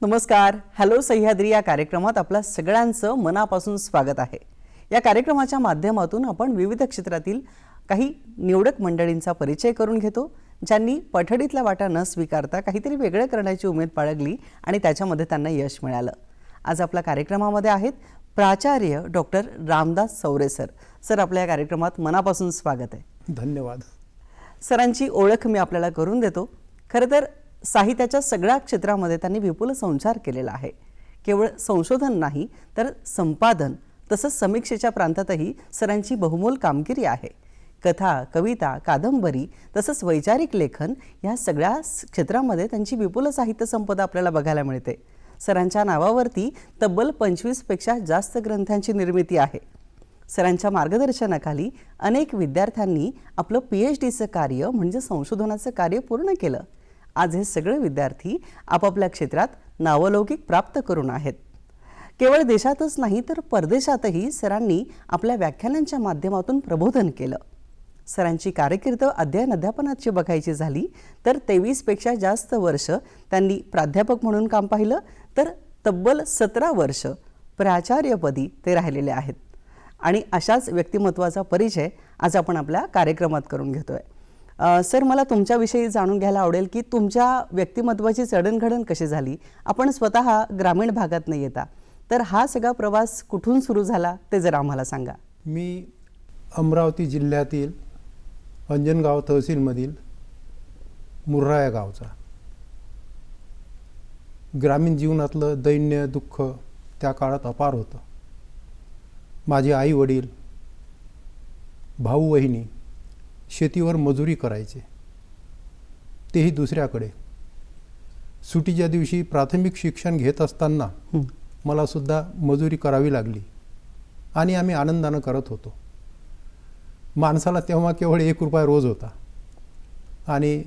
नमस्कार. हॅलो सह्याद्री या कार्यक्रमात आपल्या सगळ्यांचं मनापासून स्वागत आहे. या कार्यक्रमाच्या माध्यमातून आपण विविध क्षेत्रातील काही निवडक मंडळींचा परिचय करून घेतो, ज्यांनी पठडीतल्या वाटा न स्वीकारता काहीतरी वेगळं करण्याची उमेद बाळगली आणि त्याच्यामध्ये त्यांना यश मिळालं. आज आपल्या कार्यक्रमामध्ये आहेत प्राचार्य doctor Ramdas Chaure sir. Sir, आपल्या कार्यक्रमात मनापासून स्वागत आहे. धन्यवाद. सरांची ओळख मी आपल्याला करून देतो. खरं तर साहित्याच्या सगळ्या क्षेत्रामध्ये त्यांनी विपुल संचार केलेला आहे. केवळ संशोधन नाही तर संपादन तसंच समीक्षेच्या प्रांतातही सरांची बहुमोल कामगिरी आहे. कथा, कविता, कादंबरी तसंच वैचारिक लेखन या सगळ्या क्षेत्रामध्ये त्यांची विपुल साहित्य संपदा आपल्याला बघायला मिळते. सरांच्या नावावरती तब्बल 25पेक्षा जास्त ग्रंथांची निर्मिती आहे. सरांच्या मार्गदर्शनाखाली अनेक विद्यार्थ्यांनी आपलं PhDचं कार्य म्हणजे संशोधनाचं कार्य पूर्ण केलं. आज हे सगळे विद्यार्थी आपापल्या क्षेत्रात नावलौकिक प्राप्त करून आहेत. केवळ देशातच नाही तर परदेशातही सरांनी आपल्या व्याख्यानांच्या माध्यमातून प्रबोधन केलं. सरांची कारकीर्द अध्ययन अध्यापनाची बघायची झाली तर 23पेक्षा जास्त वर्ष त्यांनी प्राध्यापक म्हणून काम पाहिलं, तर तब्बल 17 वर्ष प्राचार्यपदी ते राहिलेले आहेत. आणि अशाच व्यक्तिमत्वाचा परिचय आज आपण आपल्या कार्यक्रमात करून घेतोय. सर, मला तुमच्याविषयी जाणून घ्यायला आवडेल की तुमच्या व्यक्तिमत्वाची जडणघडण कशी झाली. आपण स्वतः ग्रामीण भागात न येता तर हा सगळा प्रवास कुठून सुरू झाला ते जरा आम्हाला सांगा. मी अमरावती जिल्ह्यातील अंजनगाव तहसीलमधील मुर्रा या गावचा. ग्रामीण जीवनातलं दैन्य दुःख त्या काळात अपार होतं. माझे आई वडील, भाऊ बहिणी शेतीवर मजुरी करायचे, तेही दुसऱ्याकडे. सुटीच्या दिवशी प्राथमिक शिक्षण घेत असताना मला सुद्धा मजुरी करावी लागली आणि आम्ही आनंदानं करत होतो. माणसाला तेव्हा केवळ 1 रुपया रोज होता आणि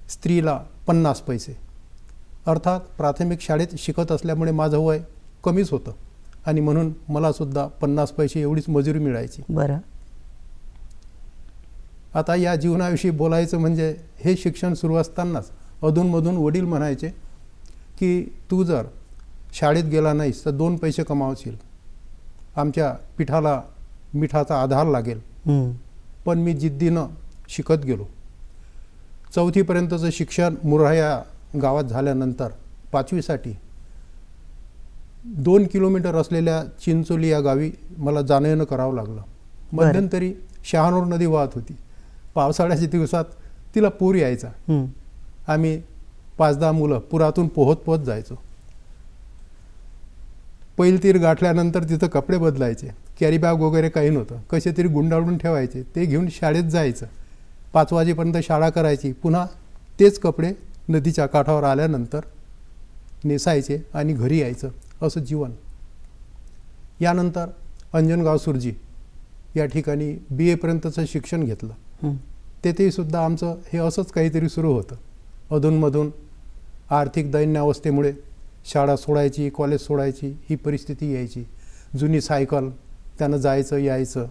स्त्रीला 50 पैसे. अर्थात प्राथमिक शाळेत शिकत असल्यामुळे माझं वय कमीच होतं आणि म्हणून मला सुद्धा 50 पैसे एवढीच मजुरी मिळायची. बरं. आता या जीवनाविषयी बोलायचं म्हणजे हे शिक्षण सुरू असतानाच अधूनमधून वडील म्हणायचे की तू जर शाळेत गेला नाहीस तर 2 पैसे कमावशील, आमच्या पिठाला मिठाचा आधार लागेल. पण मी जिद्दीनं शिकत गेलो. 4थीपर्यंतचं शिक्षण मुर्हा या गावात झाल्यानंतर 5वीसाठी 2 किलोमीटर असलेल्या चिंचोली या गावी मला जाणं येणं करावं लागलं. मध्यंतरी शहानूर नदी वाहत होती. पावसाळ्याच्या दिवसात तिला पूर यायचा. आम्ही 5-10 मुलं पुरातून पोहत जायचो. पैलतीर गाठल्यानंतर तिथं कपडे बदलायचे. कॅरी बॅग वगैरे काही नव्हतं, कसे तरी गुंडाळून ठेवायचे. ते घेऊन शाळेत जायचं. 5 वाजेपर्यंत शाळा करायची. पुन्हा तेच कपडे नदीच्या काठावर आल्यानंतर नेसायचे आणि घरी यायचं. असं जीवन. यानंतर अंजनगाव सुरजी या ठिकाणी BA पर्यंतचं शिक्षण घेतलं. तेथेही सुद्धा आमचं हे असंच काहीतरी सुरू होतं. अधूनमधून आर्थिक दैन्यावस्थेमुळे शाळा सोडायची, कॉलेज सोडायची ही परिस्थिती यायची. जुनी सायकल, त्यानं जायचं यायचं.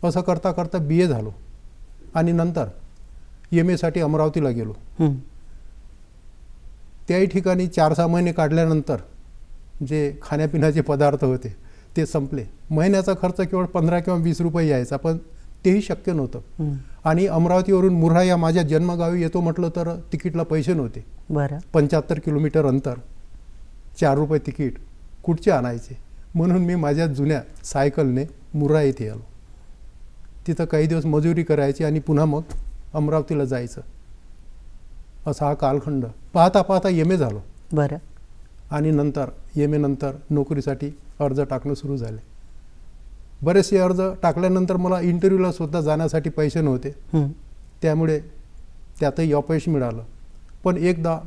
असं करता करता BA झालो आणि नंतर MA साठी अमरावतीला गेलो. त्याही ठिकाणी 4-6 महिने काढल्यानंतर जे खाण्यापिण्याचे पदार्थ होते ते संपले. महिन्याचा खर्च केवळ 15 किंवा 20 रुपये यायचा, पण तेही शक्य नव्हतं. आणि अमरावतीवरून मुर्हा या माझ्या जन्मगावी येतो म्हटलं तर तिकीटला पैसे नव्हते. बरं. 75 किलोमीटर अंतर, 4 रुपये तिकीट कुठचे आणायचे. म्हणून मी माझ्या जुन्या सायकलने मुर्हा येथे आलो. तिथं काही दिवस मजुरी करायची आणि पुन्हा मग अमरावतीला जायचं. असा हा कालखंड. पाहता पाहता MA झालो. बरं. आणि नंतर MA नंतर नोकरीसाठी अर्ज टाकणं सुरू झाले. बरेचसे अर्ज टाकल्यानंतर मला इंटरव्ह्यूला सुद्धा जाण्यासाठी पैसे नव्हते. त्यामुळे त्यातही अपयश मिळालं. पण एकदा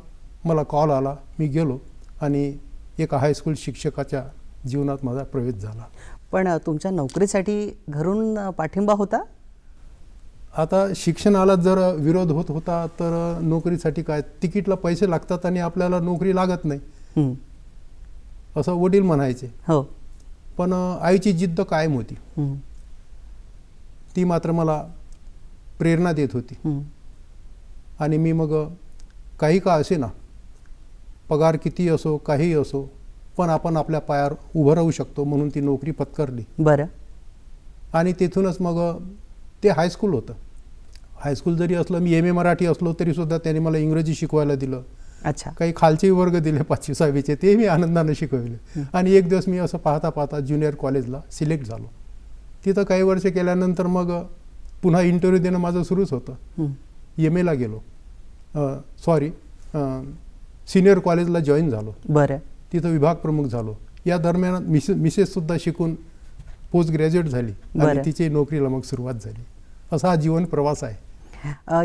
मला कॉल आला, मी गेलो आणि एका हायस्कूल शिक्षकाच्या जीवनात माझा प्रवेश झाला. पण तुमच्या नोकरीसाठी घरून पाठिंबा होता? आता शिक्षणाला जर विरोध होत होता तर नोकरीसाठी काय, तिकीटला पैसे लागतात आणि आपल्याला नोकरी लागत नाही असं वडील म्हणायचे. हो. पण आईची जिद्द कायम होती. ती मात्र मला प्रेरणा देत होती. आणि मी मग काही का असे ना, पगार किती असो काहीही असो, पण आपण आपल्या पायावर उभं राहू शकतो म्हणून ती नोकरी पत्करली. बरं. आणि तिथूनच मग ते हायस्कूल होतं. हायस्कूल जरी असलं, मी MA मराठी असलो तरीसुद्धा त्यांनी मला इंग्रजी शिकवायला दिलं. अच्छा. काही खालचे वर्ग दिले 5वी 6वीचे, ते मी आनंदाने शिकवले. आणि एक दिवस मी असं पाहता पाहता ज्युनियर कॉलेजला सिलेक्ट झालो. तिथं काही वर्ष केल्यानंतर मग पुन्हा इंटरव्ह्यू देणं माझं सुरूच होतं. MAला गेलो, सिनियर कॉलेजला जॉईन झालो. बरं. तिथं विभाग प्रमुख झालो. या दरम्यान मिसेससुद्धा शिकून पोस्ट ग्रॅज्युएट झाली आणि तिची नोकरीला मग सुरुवात झाली. असा हा जीवन प्रवास आहे.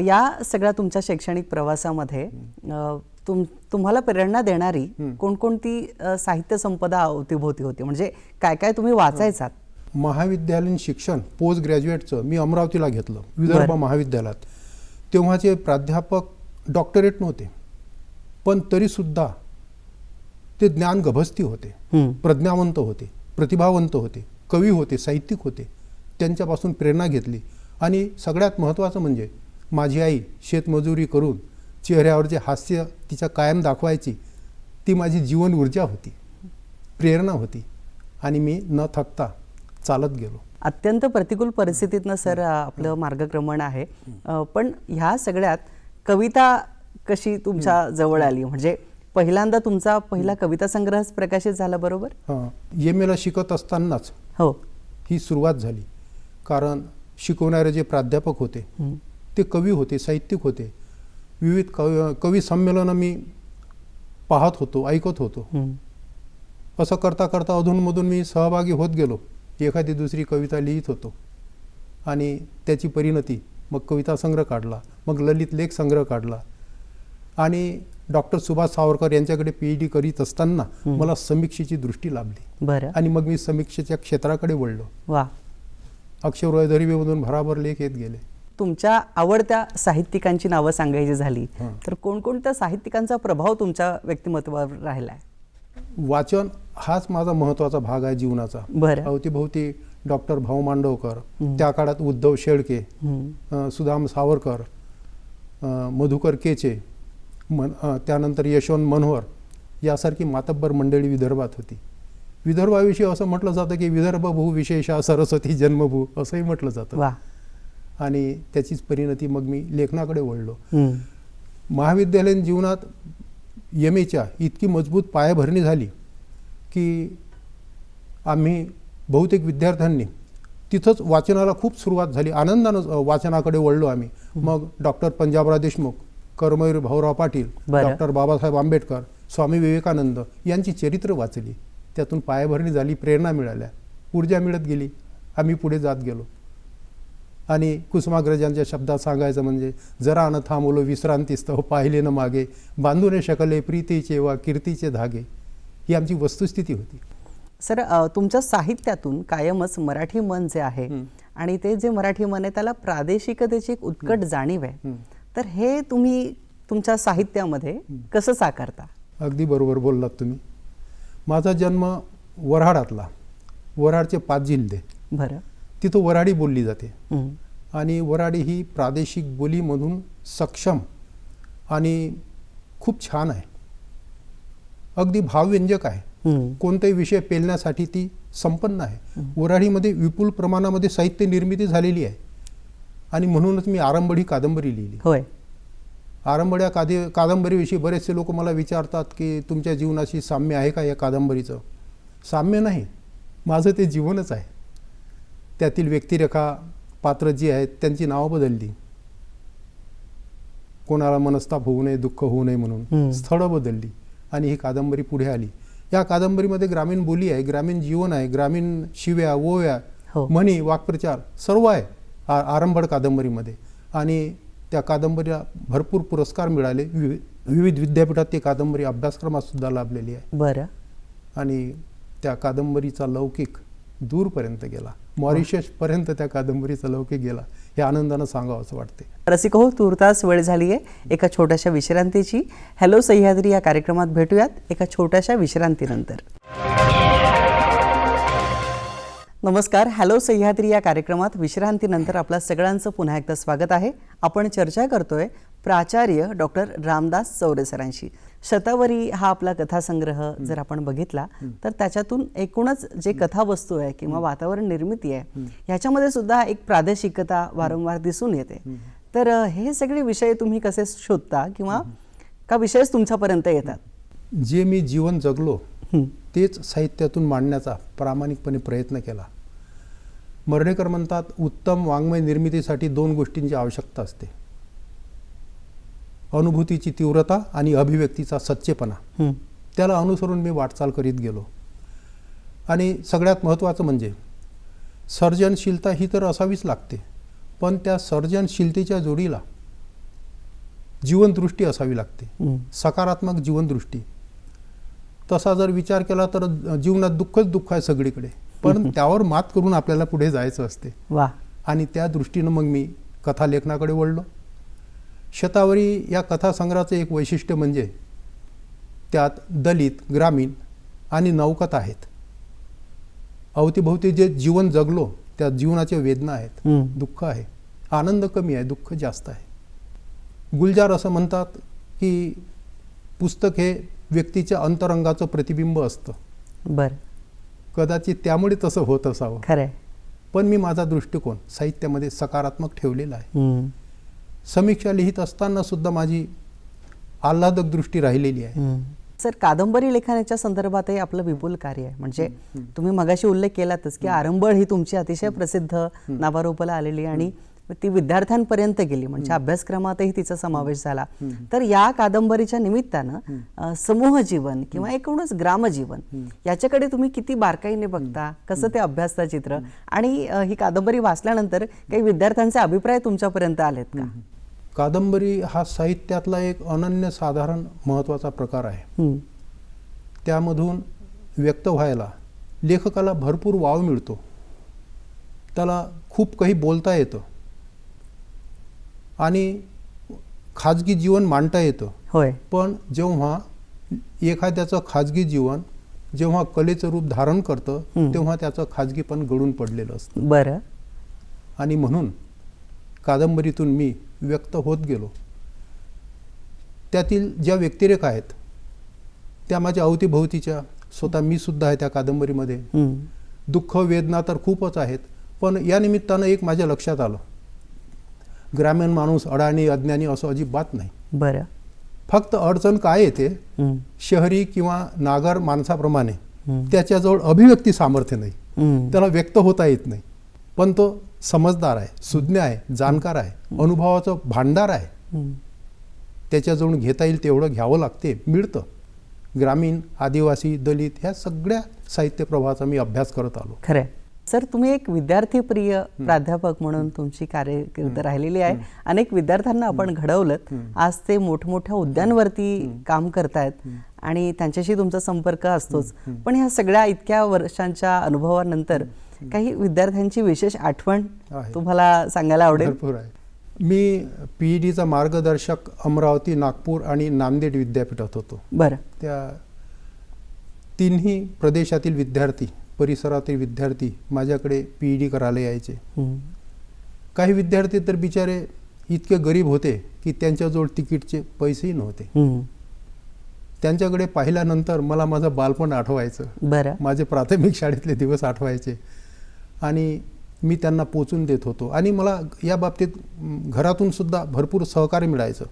या सगळ्या तुमच्या शैक्षणिक प्रवासामध्ये तुम्हाला प्रेरणा देणारी कोणकोणती साहित्य संपदा अवतीभोवती होती? म्हणजे काय काय तुम्ही वाचायचात? महाविद्यालयीन शिक्षण पोस्ट ग्रॅज्युएटचं मी अमरावतीला घेतलं, विदर्भ महाविद्यालयात. तेव्हाचे प्राध्यापक डॉक्टरेट नव्हते, पण तरीसुद्धा ते ज्ञान गभस्ती होते, प्रज्ञावंत होते, प्रतिभावंत होते, कवी होते, साहित्यिक होते. त्यांच्यापासून प्रेरणा घेतली. आणि सगळ्यात महत्त्वाचं म्हणजे माझी आई शेतमजुरी करून चेहऱ्यावर जे हास्य तिच्या कायम दाखवायची, ती माझी जीवन ऊर्जा होती, प्रेरणा होती. आणि मी न थकता चालत गेलो. अत्यंत प्रतिकूल परिस्थितीतनं सर आपलं मार्गक्रमण आहे. पण ह्या सगळ्यात कविता कशी तुमच्या जवळ आली? म्हणजे पहिल्यांदा तुमचा पहिला कविता संग्रह प्रकाशित झाला, बरोबर? हां, MAला शिकत असतानाच हो, ही सुरुवात झाली. कारण शिकवणारे जे प्राध्यापक होते ते कवी होते, साहित्यिक होते. विविध कवी संमेलनं मी पाहत होतो, ऐकत होतो. असं करता करता अधूनमधून मी सहभागी होत गेलो. एखादी दुसरी कविता लिहित होतो आणि त्याची परिणती मग कविता संग्रह काढला, मग ललित लेख संग्रह काढला. आणि डॉक्टर सुभाष सावरकर यांच्याकडे PhD करीत असताना मला समीक्षेची दृष्टी लाभली. बरं. आणि मग मी समीक्षेच्या क्षेत्राकडे वळलो. वा. अक्षर दरिवेमधून भराभर लेख येत गेले. तुमच्या आवडत्या साहित्यिकांची नावं सांगायची झाली तर कोणकोणत्या साहित्यिकांचा प्रभाव तुमच्या व्यक्तिमत्वावर राहिलाय? वाचन हाच माझा महत्त्वाचा भाग आहे जीवनाचा. बरं. अवतीभोवती डॉक्टर भाऊ मांडवकर, त्या काळात उद्धव शेळके, सुदाम सावरकर, मधुकर केचे, त्यानंतर यशवंत मनोहर यासारखी मातब्बर मंडळी विदर्भात होती. विदर्भाविषयी असं म्हटलं जातं की विदर्भ भू विशेषा सरस्वती जन्मभू असंही म्हटलं जातं. वा. आणि त्याचीच परिणती मग मी लेखनाकडे वळलो. महाविद्यालयीन जीवनात MAच्या इतकी मजबूत पायाभरणी झाली की आम्ही बहुतेक विद्यार्थ्यांनी तिथंच वाचनाला खूप सुरुवात झाली. आनंदानं वाचनाकडे वळलो आम्ही. मग डॉक्टर पंजाबराव देशमुख, कर्मवीर भाऊराव पाटील, डॉक्टर बाबासाहेब आंबेडकर, स्वामी विवेकानंद यांची चरित्र वाचली. त्यातून पायाभरणी झाली, प्रेरणा मिळाल्या, ऊर्जा मिळत गेली. आम्ही पुढे जात गेलो. आणि कुसुमाग्रजांच्या शब्दात सांगायचं म्हणजे जरा न थांबलो विश्रांतीस्तव पाहिले न मागे, बांधून शकले प्रीतीचे वा कीर्तीचे धागे. ही आमची वस्तुस्थिती होती. सर, तुमच्या साहित्यातून कायमच मराठी मन जे आहे आणि ते जे मराठी मन आहे त्याला प्रादेशिकतेची एक उत्कट जाणीव आहे. तर हे तुम्ही तुमच्या साहित्यामध्ये कसं साकारता? अगदी बरोबर बोललात तुम्ही. माझा जन्म वऱ्हाडातला. वऱ्हाडचे 5 जिल्हे. बरं. तिथं वऱ्हाडी बोलली जाते. आणि वऱ्हाडी ही प्रादेशिक बोलीमधून सक्षम आणि खूप छान आहे. अगदी भावव्यंजक आहे. कोणताही विषय पेलण्यासाठी ती संपन्न आहे. वऱ्हाडीमध्ये विपुल प्रमाणामध्ये साहित्य निर्मिती झालेली आहे. आणि म्हणूनच मी आरंभडी कादंबरी लिहिली. होय. आरंभड्या कादंबरीविषयी बरेचसे लोक मला विचारतात की तुमच्या जीवनाशी साम्य आहे का या कादंबरीचं? साम्य नाही, माझं ते जीवनच आहे. त्यातील व्यक्तिरेखा, पात्र जी आहेत त्यांची नावं बदलली. कोणाला मनस्ताप होऊ नये, दुःख होऊ नये म्हणून स्थळं बदलली. आणि ही कादंबरी पुढे आली. या कादंबरीमध्ये ग्रामीण बोली आहे, ग्रामीण जीवन आहे, ग्रामीण शिव्या, ओव्या, हो. म्हणी, वाक्प्रचार सर्व आहे आरंभड कादंबरीमध्ये. आणि त्या कादंबरीला भरपूर पुरस्कार मिळाले. विविध विद्यापीठात ती कादंबरी अभ्यासक्रमात सुद्धा लाभलेली आहे. बरं. आणि त्या कादंबरीचा लौकिक दूरपर्यंत गेला, मॉरिशसपर्यंत त्या कादंबरीचा लौकिक गेला. हे आनंदानं सांगावं असं वाटते. रसिक हो, तुर्तास वेळ झाली आहे एका छोट्याशा विश्रांतीची. हॅलो सह्याद्री या कार्यक्रमात भेटूयात एका छोट्याशा विश्रांतीनंतर. नमस्कार. हॅलो सह्याद्री या कार्यक्रमात विश्रांतीनंतर आपल्या सगळ्यांचं पुन्हा एकदा स्वागत आहे. आपण चर्चा करतोय प्राचार्य डॉक्टर रामदास चौरे सरांशी. शतावरी हा आपला कथासंग्रह जर आपण बघितला तर त्याच्यातून एकूणच जे कथावस्तू आहे किंवा वातावरण निर्मिती आहे ह्याच्यामध्ये सुद्धा एक प्रादेशिकता वारंवार दिसून येते. तर हे सगळे विषय तुम्ही कसे शोधता किंवा का विषयच तुमच्यापर्यंत येतात? जे मी जीवन जगलो तेच साहित्यातून मांडण्याचा प्रामाणिकपणे प्रयत्न केला. मर्ढेकर म्हणतात, उत्तम वाङ्मय निर्मितीसाठी 2 गोष्टींची आवश्यकता असते, अनुभूतीची तीव्रता आणि अभिव्यक्तीचा सच्चेपणा. त्याला अनुसरून मी वाटचाल करीत गेलो. आणि सगळ्यात महत्त्वाचं म्हणजे सर्जनशीलता ही तर असावीच लागते, पण त्या सर्जनशीलतेच्या जोडीला जीवनदृष्टी असावी लागते, सकारात्मक जीवनदृष्टी. तसा जर विचार केला तर जीवनात दुःखच दुःख आहे सगळीकडे, पण त्यावर मात करून आपल्याला पुढे जायचं असते. वा. आणि त्या दृष्टीनं मग मी कथालेखनाकडे वळलो. शतावरी या कथासंग्रहाचं एक वैशिष्ट्य म्हणजे त्यात दलित, ग्रामीण आणि नवकथा आहेत. अवतीभोवती जे जीवन जगलो त्या जीवनाच्या वेदना आहेत, दुःख आहे. आनंद कमी आहे, दुःख जास्त आहे. गुलजार असं म्हणतात की पुस्तक हे व्यक्तीच्या अंतरंगाचं प्रतिबिंब असतं. बरं. कदाचित त्यामुळे तसं होत असावं. खरंय. पण मी माझा दृष्टिकोन साहित्यामध्ये सकारात्मक ठेवलेला आहे. समीक्षा लिहित असताना सुद्धा माझी आल्हादक दृष्टी राहिलेली आहे. सर, कादंबरी लेखनाच्या संदर्भातही आपलं विपुल कार्य आहे. म्हणजे तुम्ही मगाशी उल्लेख केलातच की आरंभड ही तुमची अतिशय प्रसिद्ध नावारूपाला आलेली आणि ती विद्यार्थ्यांपर्यंत गेली, म्हणजे अभ्यासक्रमातही तिचा समावेश झाला. तर या कादंबरीच्या निमित्तानं समूह जीवन किंवा एकूणच ग्रामजीवन याच्याकडे तुम्ही किती बारकाईने बघता, कसं ते अभ्यासता चित्र, आणि ही कादंबरी वाचल्यानंतर काही विद्यार्थ्यांचे अभिप्राय तुमच्यापर्यंत आलेत का? कादंबरी हा साहित्यातला एक अनन्यसाधारण महत्त्वाचा प्रकार आहे. त्यामधून व्यक्त व्हायला लेखकाला भरपूर वाव मिळतो. त्याला खूप काही बोलता येतं आणि खाजगी जीवन मांडता येतं. होय. पण जेव्हा एखाद्याचं खाजगी जीवन जेव्हा कलेचं रूप धारण करतं तेव्हा त्याचं खाजगीपण गळून पडलेलं असतं. बरं. आणि म्हणून कादंबरीतून मी व्यक्त होत गेलो. त्यातील ज्या व्यक्तिरेखा आहेत त्या माझ्या अवतीभोवतीच्या, स्वतः मी सुद्धा आहे त्या कादंबरीमध्ये. दुःख वेदना तर खूपच आहेत, पण या निमित्तानं एक माझ्या लक्षात आलं, ग्रामीण माणूस अडाणी अज्ञानी असं अजिबात नाही. बरं. फक्त अडचण काय येते, शहरी किंवा नागर माणसाप्रमाणे त्याच्याजवळ अभिव्यक्ती सामर्थ्य नाही, त्याला व्यक्त होता येत नाही. पण तो समजदार आहे, सुज्ञ आहे, जाणकार आहे, अनुभवाचं भांडार आहे. त्याच्याजवळ घेता येईल तेवढं घ्यावं लागते, मिळतं. ग्रामीण, आदिवासी, दलित ह्या सगळ्या साहित्य प्रवाहाचा मी अभ्यास करत आलो. खरंय. सर, तुम्ही एक विद्यार्थीप्रिय प्राध्यापक म्हणून तुमची कारकीर्द राहिलेली आहे. अनेक विद्यार्थ्यांना आपण घडवलं. आज ते मोठमोठ्या उद्यानवरती काम करतायत आणि त्यांच्याशी तुमचा संपर्क असतोच. पण ह्या सगळ्या इतक्या वर्षांच्या अनुभवानंतर काही विद्यार्थ्यांची विशेष आठवण तुम्हाला सांगायला आवडेल? भरपूर आहे. मी PhDचा मार्गदर्शक अमरावती, नागपूर आणि नांदेड विद्यापीठात होतो. बरं. त्या तिन्ही प्रदेशातील विद्यार्थी, परिसरातील विद्यार्थी माझ्याकडे PhD करायला यायचे. काही विद्यार्थी तर बिचारे इतके गरीब होते की त्यांच्याजवळ तिकीटचे पैसेही नव्हते. त्यांच्याकडे पाहिल्यानंतर मला माझं बालपण आठवायचं. बरं. माझे प्राथमिक शाळेतले दिवस आठवायचे आणि मी त्यांना पोचून देत होतो. आणि मला या बाबतीत घरातून सुद्धा भरपूर सहकार्य मिळायचं.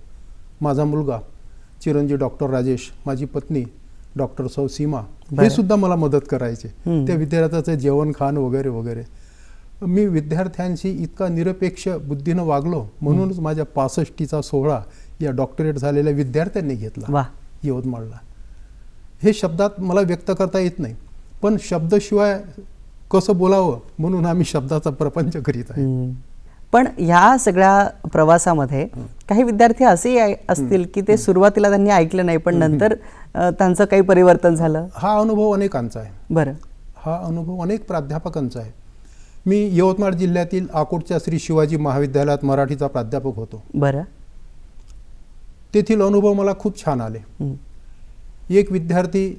माझा मुलगा चिरंजीव डॉक्टर राजेश, माझी पत्नी डॉक्टर सौ सीमा, हे सुद्धा मला मदत करायचे. त्या विद्यार्थ्याचं जेवण खाण वगैरे वगैरे. मी विद्यार्थ्यांशी इतका निरपेक्ष बुद्धीनं वागलो म्हणूनच माझ्या 65चा सोहळा या डॉक्टरेट झालेल्या विद्यार्थ्यांनी घेतला यवतमाळला. हे शब्दात मला व्यक्त करता येत नाही, पण शब्दशिवाय कसं बोलावं म्हणून आम्ही शब्दाचा प्रपंच करीत आहे. पण ह्या सगळ्या प्रवासामध्ये काही विद्यार्थी असेही असतील की ते सुरुवातीला त्यांनी ऐकलं नाही, पण नंतर त्यांचं काही परिवर्तन झालं. हा अनुभव अनेकांचा आहे. बरं. हा अनुभव अनेक प्राध्यापकांचा आहे. मी यवतमाळ जिल्ह्यातील आकोटच्या श्री शिवाजी महाविद्यालयात मराठीचा प्राध्यापक होतो. बरं. तेथील अनुभव मला खूप छान आले. एक विद्यार्थी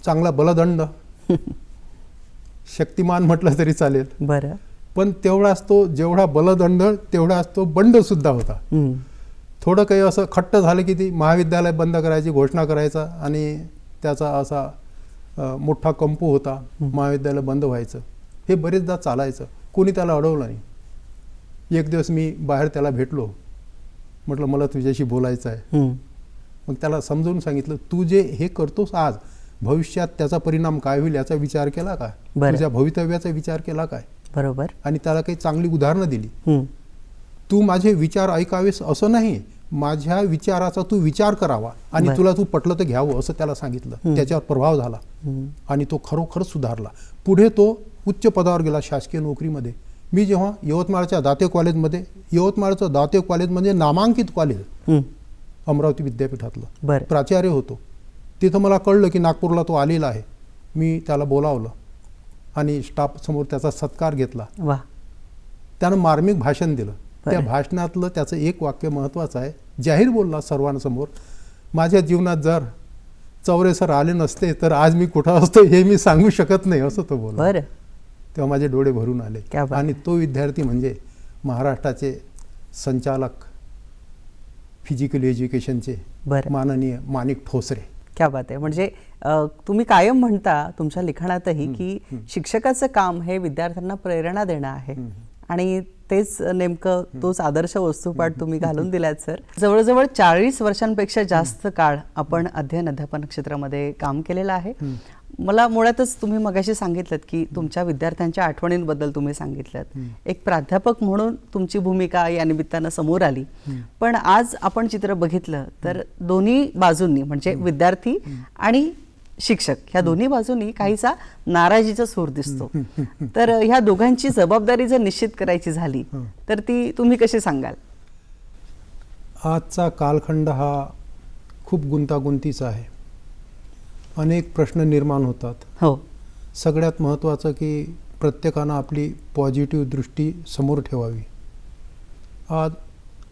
चांगला बलदंड, शक्तिमान म्हटलं तरी चालेल, बरं, पण तेवढाच तो जेवढा बलदंड तेवढाच तो बंड सुद्धा होता. थोडं काही असं खट्ट झालं की ती महाविद्यालय बंद करायची घोषणा करायचा आणि त्याचा असा मोठा कंपू होता, महाविद्यालय बंद व्हायचं. हे बरेचदा चालायचं, कोणी त्याला अडवलं नाही. एक दिवस मी बाहेर त्याला भेटलो, म्हटलं मला तुझ्याशी बोलायचं आहे. मग त्याला समजावून सांगितलं, तू जे हे करतोस आज, भविष्यात त्याचा परिणाम काय होईल याचा विचार केला काय? तुझ्या भवितव्याचा विचार केला काय? बरोबर. आणि त्याला काही चांगली उदाहरणं दिली. तू माझे विचार ऐकावेस असं नाही, माझ्या विचाराचा तू विचार करावा आणि तुला तू पटलं तर घ्यावं असं त्याला सांगितलं. त्याच्यावर प्रभाव झाला आणि तो खरोखर सुधारला. पुढे तो उच्च पदावर गेला शासकीय नोकरीमध्ये. मी जेव्हा यवतमाळच्या दाते कॉलेजमध्ये, यवतमाळचं दाते कॉलेज म्हणजे नामांकित कॉलेज अमरावती विद्यापीठातलं, प्राचार्य होतो. तिथं मला कळलं की नागपूरला तो आलेला आहे. मी त्याला बोलावलं आणि स्टाफ समोर त्याचा सत्कार घेतला. त्यानं मार्मिक भाषण दिलं. त्या भाषणातलं त्याचं एक वाक्य महत्त्वाचं आहे. जाहीर बोलला सर्वांसमोर, माझ्या जीवनात जर चौरे सर आले नसते तर आज मी कुठं असतो हे मी सांगू शकत नाही असं तो बोलला. तेव्हा माझे डोळे भरून आले. आणि तो विद्यार्थी म्हणजे महाराष्ट्राचे संचालक फिजिकल एज्युकेशनचे माननीय माणिक ठोसरे. क्या बात आहे. म्हणजे तुम्ही कायम म्हणता तुमच्या लिखाणातही की शिक्षकाचं काम हे विद्यार्थ्यांना प्रेरणा देणं आहे आणि तेच नेमकं तोच आदर्श वस्तुपाठ तुम्ही घालून दिलात सर. जवळजवळ 40 वर्षांपेक्षा जास्त काळ आपण अध्यापन क्षेत्रामध्ये काम केलेलं आहे. मला मुळातच तुम्ही मगाशी सांगितलं की तुमच्या विद्यार्थ्यांच्या आठवणींबद्दल तुम्ही सांगितलं. एक प्राध्यापक म्हणून तुमची भूमिका या निमित्तानं समोर आली. पण आज आपण चित्र बघितलं तर दोन्ही बाजूंनी म्हणजे विद्यार्थी आणि शिक्षक ह्या दोन्ही बाजूंनी काहीसा नाराजीचा सूर दिसतो. तर ह्या दोघांची जबाबदारी जर निश्चित करायची झाली तर ती तुम्ही कशी सांगाल? आजचा कालखंड हा खूप गुंतागुंतीचा आहे. अनेक प्रश्न निर्माण होतात. हो. सगळ्यात महत्त्वाचं की प्रत्येकानं आपली पॉझिटिव्ह दृष्टी समोर ठेवावी. आज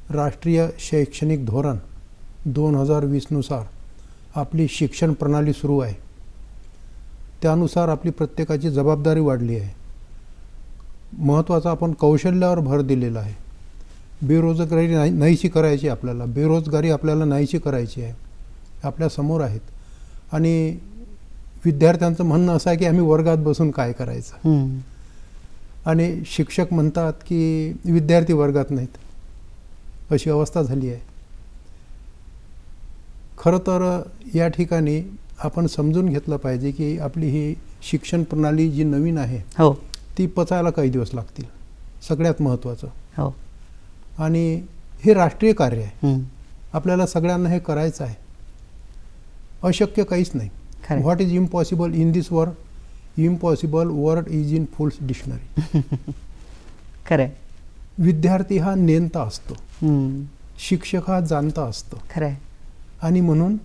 राष्ट्रीय शैक्षणिक धोरण 2020 नुसार आपली शिक्षण प्रणाली सुरू आहे. त्यानुसार आपली प्रत्येकाची जबाबदारी वाढली आहे. महत्त्वाचं आपण कौशल्यावर भर दिलेला आहे. बेरोजगारी नाहीशी करायची आपल्याला, बेरोजगारी आपल्याला नाहीशी करायची आहे, आपल्यासमोर आहेत. आणि विद्यार्थ्यांचं म्हणणं असं आहे की आम्ही वर्गात बसून काय करायचं, आणि शिक्षक म्हणतात की विद्यार्थी वर्गात नाहीत, अशी अवस्था झाली आहे. खरं तर या ठिकाणी आपण समजून घेतलं पाहिजे की आपली ही शिक्षण प्रणाली जी नवीन आहे ती पचायला काही दिवस लागतील, सगळ्यात महत्त्वाचं. आणि हे राष्ट्रीय कार्य आहे, आपल्याला सगळ्यांना हे करायचं आहे. अशक्य काहीच नाही. What is impossible in this world, impossible word is in full dictionary. खरंय. विद्यार्थी हा नेणता असतो, शिक्षक हा जाणता असतो. खरंय. आणि म्हणून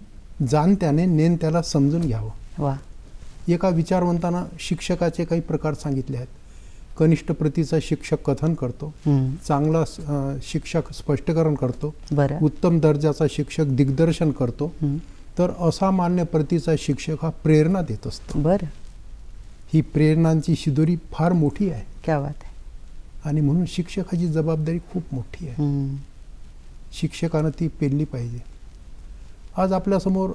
जाणत्याने नेणत्याला समजून घ्यावं. एका विचारवंतांना शिक्षकाचे काही प्रकार सांगितले आहेत. कनिष्ठ प्रतीचा शिक्षक कथन करतो, चांगला शिक्षक स्पष्टीकरण करतो, उत्तम दर्जाचा शिक्षक दिग्दर्शन करतो, तर असामान्य प्रतीचा शिक्षक हा प्रेरणा देत असतो. ही प्रेरणांची शिदोरी फार मोठी आहे. क्या बात आहे. आणि म्हणून शिक्षकाची जबाबदारी खूप मोठी आहे. शिक्षकानं ती पेलली पाहिजे. आज आपल्यासमोर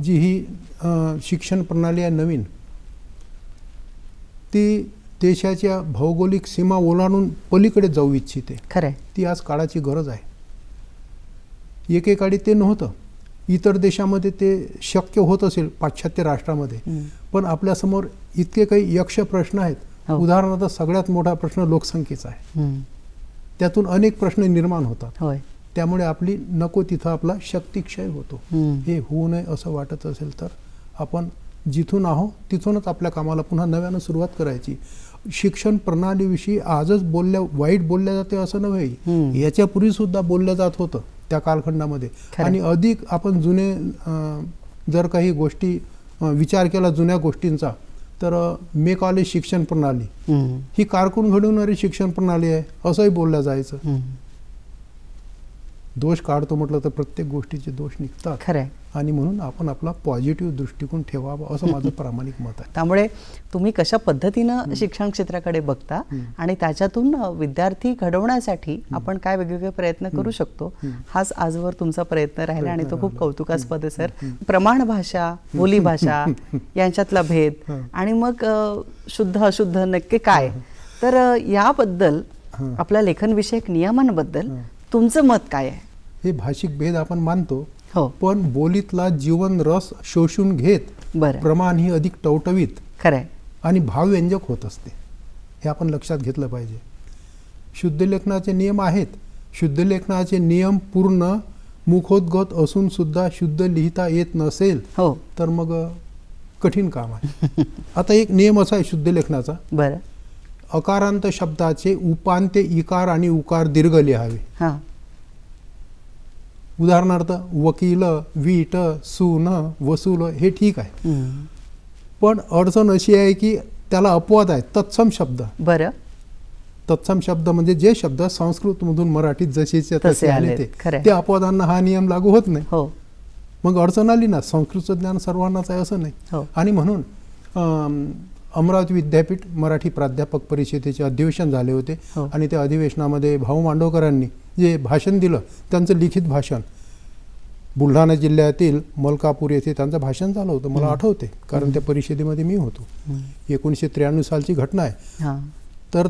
जी ही शिक्षण प्रणाली आहे नवीन, ती देशाच्या भौगोलिक सीमा ओलांडून पलीकडे जाऊ इच्छिते. खरंय. ती आज काळाची गरज आहे. एकेकाळी ते नव्हतं. इतर देशामध्ये ते शक्य होत असेल, पाश्चात्य राष्ट्रामध्ये, पण आपल्यासमोर इतके काही यक्ष प्रश्न आहेत. उदाहरणार्थ सगळ्यात मोठा प्रश्न लोकसंख्येचा आहे. त्यातून अनेक प्रश्न निर्माण होतात. त्यामुळे आपली नको तिथं आपला शक्तिक्षय होतो. हे होऊ नये असं वाटत असेल तर आपण जिथून आहो तिथूनच आपल्या कामाला पुन्हा नव्यानं सुरुवात करायची. शिक्षण प्रणालीविषयी आजच वाईट बोलल्या जाते असं नव्हे, याच्यापूर्वी सुद्धा बोललं जात होतं त्या कालखंडामध्ये. आणि अधिक आपण जुने जर काही गोष्टी विचार केला जुन्या गोष्टींचा, तर मे कॉलेज शिक्षण प्रणाली ही कारकून घडवणारी शिक्षण प्रणाली आहे असंही बोललं जायचं. दोष काढतो म्हटलं तर प्रत्येक गोष्टीचे दोष निघतात. खरंय. आणि म्हणून आपण आपला पॉझिटिव्ह दृष्टिकोन ठेवावा असं माझं प्रामाणिक मत आहे. त्यामुळे तुम्ही कशा पद्धतीनं शिक्षण क्षेत्राकडे बघता आणि त्याच्यातून विद्यार्थी घडवण्यासाठी आपण काय वेगवेगळे प्रयत्न करू शकतो, हाच आजवर तुमचा प्रयत्न राहिला आणि तो खूप कौतुकास्पद आहे सर. प्रमाण भाषा, बोली भाषा यांच्यातला भेद आणि मग शुद्ध अशुद्ध नक्की काय, तर याबद्दल आपल्या लेखनविषयक नियमांबद्दल तुमचं मत काय आहे? हे भाषिक भेद आपण मानतो, हो, पण बोलीतला जीवन रस शोषून घेत बरं, प्रमाण ही अधिक टवटवीत खरंय, आणि भावव्यंजक होत असते. हे आपण लक्षात घेतलं पाहिजे. शुद्ध लेखनाचे नियम आहेत. शुद्ध लेखनाचे नियम पूर्ण मुखोद्गत असून सुद्धा शुद्ध लिहिता येत नसेल हो, तर मग कठीण काम आहे. आता एक नियम असा आहे शुद्ध लेखनाचा, बरं, अकारांत शब्दाचे उपांत्य इकार आणि उकार दीर्घ लिहावे. हां, उदाहरणार्थ वकील, वीट, सून, वसूल हे ठीक आहे, पण अडचण अशी आहे की त्याला अपवाद आहे. तत्सम शब्द, बरं, तत्सम शब्द म्हणजे जे शब्द संस्कृतमधून मराठीत जसेच्या तसे आले ते अपवादांना हा नियम लागू होत नाही. हो, मग अडचण आली ना. संस्कृतचं ज्ञान सर्वांनाच आहे असं नाही. हो, आणि म्हणून अमरावती विद्यापीठ मराठी प्राध्यापक परिषदेचे अधिवेशन झाले होते. हो, आणि त्या अधिवेशनामध्ये भाऊ मांडवकरांनी जे भाषण दिलं, त्यांचं लिखित भाषण बुलढाणा जिल्ह्यातील मलकापूर येथे त्यांचं भाषण झालं होतं. मला आठवते, कारण त्या परिषदेमध्ये मी होतो. 1993 सालची घटना आहे. हां, तर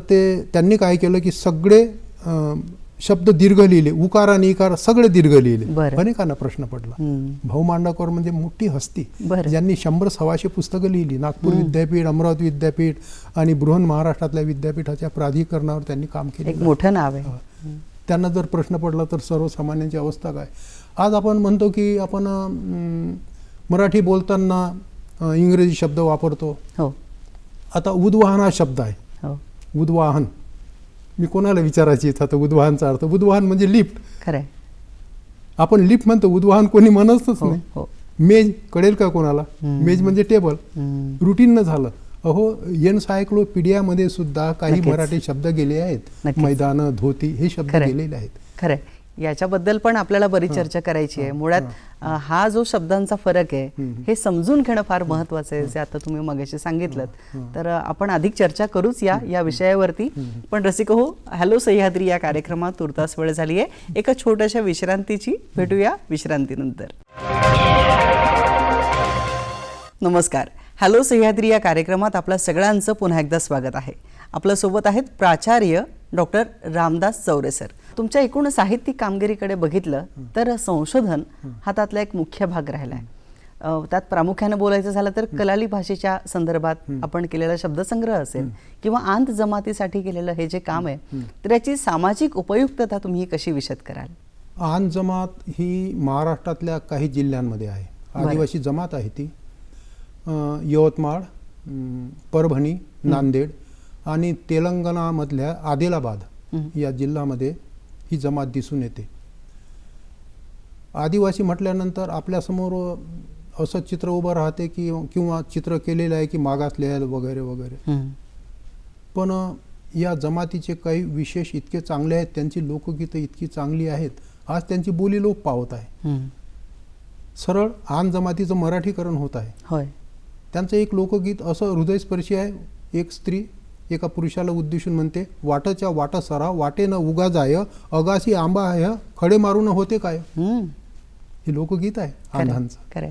त्यांनी काय केलं की सगळे शब्द दीर्घ लिहिले, उकार आणि इकार सगळे दीर्घ लिहिले. अनेकांना प्रश्न पडला. भाऊ मांडवकर म्हणजे मोठी हस्ती, ज्यांनी 100-125 पुस्तकं लिहिली. नागपूर विद्यापीठ, अमरावती विद्यापीठ आणि बृहन महाराष्ट्रातल्या विद्यापीठाच्या प्राधिकरणावर त्यांनी काम केले. एक मोठं नाव आहे. त्यांना जर प्रश्न पडला तर सर्वसामान्यांची अवस्था काय. आज आपण म्हणतो की आपण मराठी बोलताना इंग्रजी शब्द वापरतो. हो, आता उद्वाहन हा शब्द आहे. हो, उद्वाहन मी कोणाला विचारायची इथं, तर उद्वाहनचा अर्थ, उद्वाहन म्हणजे लिफ्ट. खरंय, आपण लिफ्ट म्हणतो, उद्वाहन कोणी म्हणतच हो, नाही. हो, मेज कळेल का कोणाला? मेज म्हणजे टेबल. रुटीन न झालं. अहो, एनसायक्लोपीडियामध्ये सुद्धा काही मराठी शब्द गेले आहेत. मैदान, धोती हे शब्द गेलेले आहेत. खरंय. याच्याबद्दल पण आपल्याला बरीच चर्चा करायची आहे. मुळात हा जो शब्दांचा फरक आहे हे समजून घेणं फार महत्वाचं आहे, जे आता तुम्ही मगाशी सांगितलं. तर आपण अधिक चर्चा करूच या विषयावरती. पण रसिक हो, हॅलो सह्याद्री या कार्यक्रमात तुर्तास वेळ झाली आहे एका छोट्याशा विश्रांतीची. भेटूया विश्रांतीनंतर. नमस्कार. हॅलो सह्याद्री या कार्यक्रमात आपल्या सगळ्यांचं पुन्हा एकदा स्वागत आहे. आपल्यासोबत आहेत प्राचार्य डॉक्टर रामदास चौरे सर. तुमच्या एकूण साहित्यिक कामगिरीकडे बघितलं तर संशोधन हा त्यातला एक मुख्य भाग राहिला आहे. त्यात प्रामुख्याने बोलायचं झालं तर कलाली भाषेच्या संदर्भात आपण केलेला शब्दसंग्रह असेल किंवा आंत जमातीसाठी केलेलं हे जे काम आहे, तर याची सामाजिक उपयुक्तता तुम्ही कशी विशद कराल? आंत जमात ही महाराष्ट्रातल्या काही जिल्ह्यांमध्ये आहे. आदिवासी जमात आहे ती. यवतमाळ, परभणी, नांदेड आणि तेलंगणामधल्या आदिलाबाद या जिल्ह्यामध्ये ही जमात दिसून येते. आदिवासी म्हटल्यानंतर आपल्यासमोर असं चित्र उभं राहते की किंवा चित्र केलेलं आहे की मागासले आहेत वगैरे वगैरे. पण या जमातीचे काही विशेष इतके चांगले आहेत, त्यांची लोकगीतं इतकी चांगली आहेत, आज त्यांची बोली लोप पावत आहे. सरळ आन जमातीचं मराठीकरण होत आहे. होय. त्यांचं एक लोकगीत असं हृदयस्पर्शी आहे. एक स्त्री एका पुरुषाला उद्देशून म्हणते, वाटच्या वाट सरा वाटे न उगा जाय, अगासी आंबा आहे खडे मारून होते काय. हे लोकगीत आहे आंधांचं.